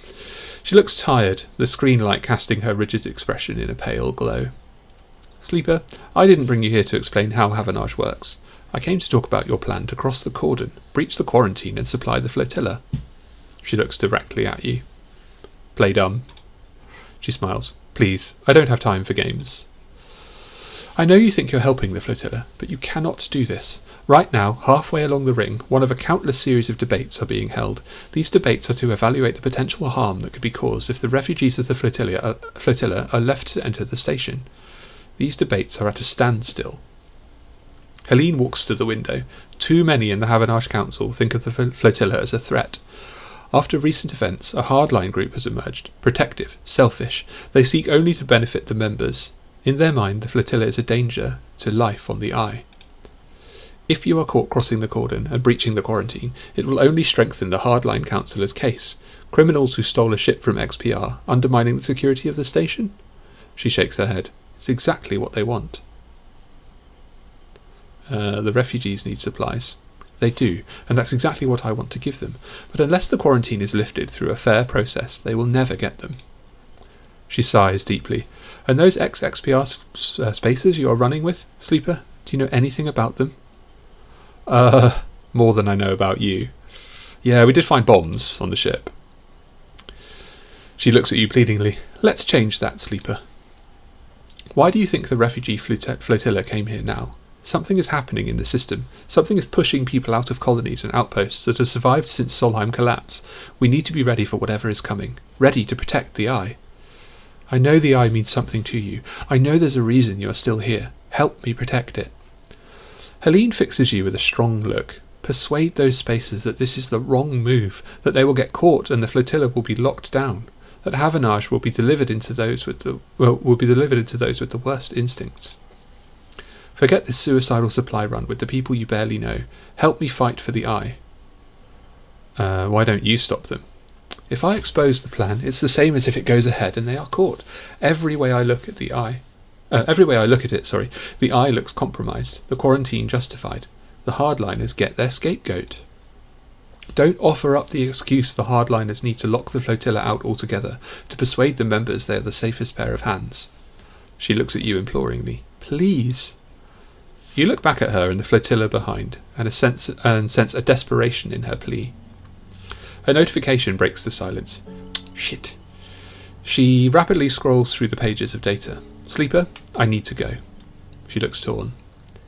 A: She looks tired, the screen light casting her rigid expression in a pale glow. Sleeper, I didn't bring you here to explain how Havanage works. I came to talk about your plan to cross the cordon, breach the quarantine and supply the flotilla. She looks directly at you. Play dumb. She smiles. Please, I don't have time for games. I know you think you're helping the flotilla, but you cannot do this. Right now, halfway along the ring, one of a countless series of debates are being held. These debates are to evaluate the potential harm that could be caused if the refugees of the flotilla are left to enter the station. These debates are at a standstill. Helene walks to the window. Too many in the Havanage Council think of the flotilla as a threat. After recent events, a hardline group has emerged. Protective, selfish. They seek only to benefit the members. In their mind, the flotilla is a danger to life on the Eye. If you are caught crossing the cordon and breaching the quarantine, it will only strengthen the hardline councillor's case. Criminals who stole a ship from XPR, undermining the security of the station? She shakes her head. It's exactly what they want. The refugees need supplies. They do, and that's exactly what I want to give them. But unless the quarantine is lifted through a fair process, they will never get them. She sighs deeply. And those XXPR spacers you are running with, Sleeper? Do you know anything about them? More than I know about you. Yeah, we did find bombs on the ship. She looks at you pleadingly. Let's change that, Sleeper. Why do you think the refugee flotilla came here now? Something is happening in the system. Something is pushing people out of colonies and outposts that have survived since Solheim collapse. We need to be ready for whatever is coming. Ready to protect the Eye. I know the Eye means something to you. I know there's a reason you are still here. Help me protect it. Helene fixes you with a strong look. Persuade those spacers that this is the wrong move, that they will get caught and the flotilla will be locked down, that Havanage will be delivered into those with the worst instincts. Forget this suicidal supply run with the people you barely know. Help me fight for the Eye. Why don't you stop them? If I expose the plan, it's the same as if it goes ahead and they are caught. Every way I look at it, the Eye looks compromised, the quarantine justified. The hardliners get their scapegoat. Don't offer up the excuse the hardliners need to lock the flotilla out altogether, to persuade the members they are the safest pair of hands. She looks at you imploringly. Please. You look back at her and the flotilla behind, and sense a desperation in her plea. A notification breaks the silence. Shit. She rapidly scrolls through the pages of data. Sleeper, I need to go. She looks torn.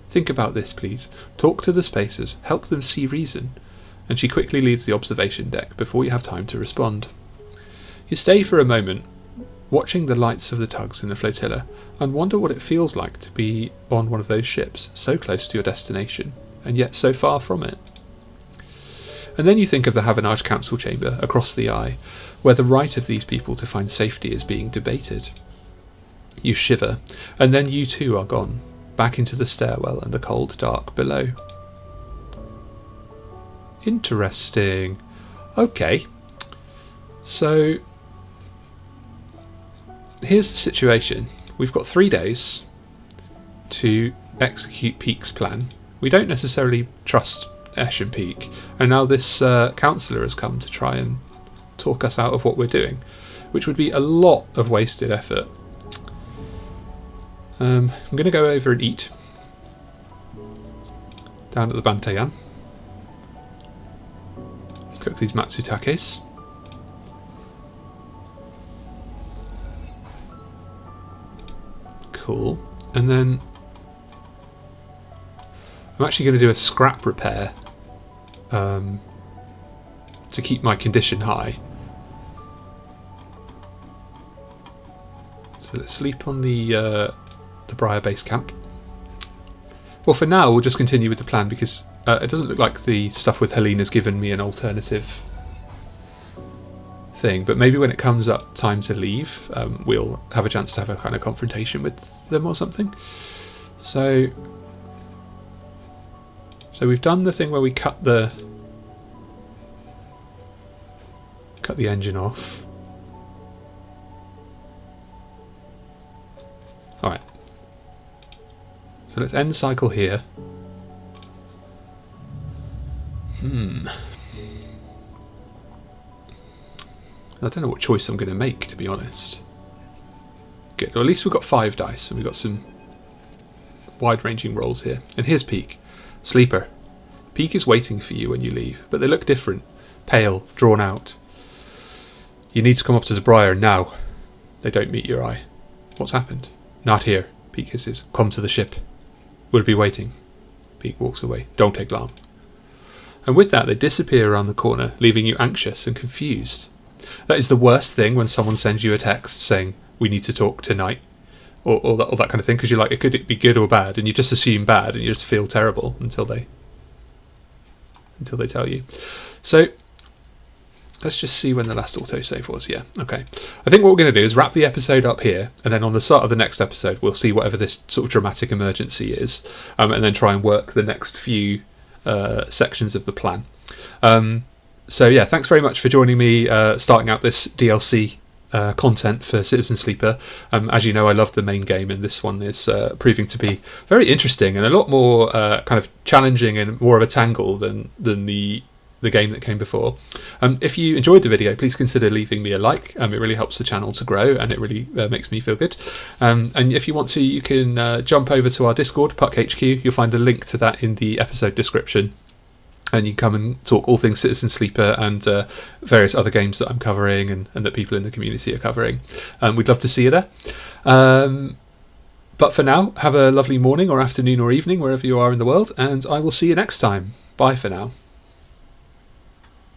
A: Think about this, please. Talk to the spacers. Help them see reason. And she quickly leaves the observation deck before you have time to respond. You stay for a moment, watching the lights of the tugs in the flotilla, and wonder what it feels like to be on one of those ships, so close to your destination, and yet so far from it. And then you think of the Havanage Council chamber across the Eye, where the right of these people to find safety is being debated. You shiver, and then you too are gone, back into the stairwell and the cold dark below. Interesting. Okay. So, here's the situation. We've got 3 days to execute Peake's plan. We don't necessarily trust Eshe and Peake, and now this counsellor has come to try and talk us out of what we're doing, which would be a lot of wasted effort. I'm going to go over and eat down at the Bantayan. Let's cook these matsutakes. Cool. And then I'm actually going to do a scrap repair to keep my condition high. So let's sleep on the Briar base camp. Well, for now we'll just continue with the plan because it doesn't look like the stuff with Helene has given me an alternative thing, but maybe when it comes up time to leave, we'll have a chance to have a kind of confrontation with them or something. So we've done the thing where we cut the engine off. Alright. So let's end cycle here. I don't know what choice I'm going to make, to be honest. Good. Well, at least we've got 5 dice and we've got some wide-ranging rolls here. And here's Peake. Sleeper. Peake is waiting for you when you leave, but they look different. Pale, drawn out. You need to come up to the Briar now. They don't meet your eye. What's happened? Not here, Peake hisses. Come to the ship. We'll be waiting. Peake walks away. Don't take long. And with that, they disappear around the corner, leaving you anxious and confused. That is the worst thing when someone sends you a text saying, we need to talk tonight, or that kind of thing, because you're like, could it be good or bad? And you just assume bad, and you just feel terrible until they tell you. So let's just see when the last autosave was. Yeah, okay. I think what we're going to do is wrap the episode up here, and then on the start of the next episode, we'll see whatever this sort of dramatic emergency is, and then try and work the next few sections of the plan. So yeah, thanks very much for joining me starting out this DLC content for Citizen Sleeper. As you know, I love the main game, and this one is proving to be very interesting and a lot more kind of challenging and more of a tangle than the the game that came before. If you enjoyed the video, please consider leaving me a like. It really helps the channel to grow, and it really makes me feel good. And if you want to, you can jump over to our Discord, Puck HQ. You'll find a link to that in the episode description. And you can come and talk all things Citizen Sleeper and various other games that I'm covering and that people in the community are covering. We'd love to see you there. But for now, have a lovely morning or afternoon or evening, wherever you are in the world, and I will see you next time. Bye for now.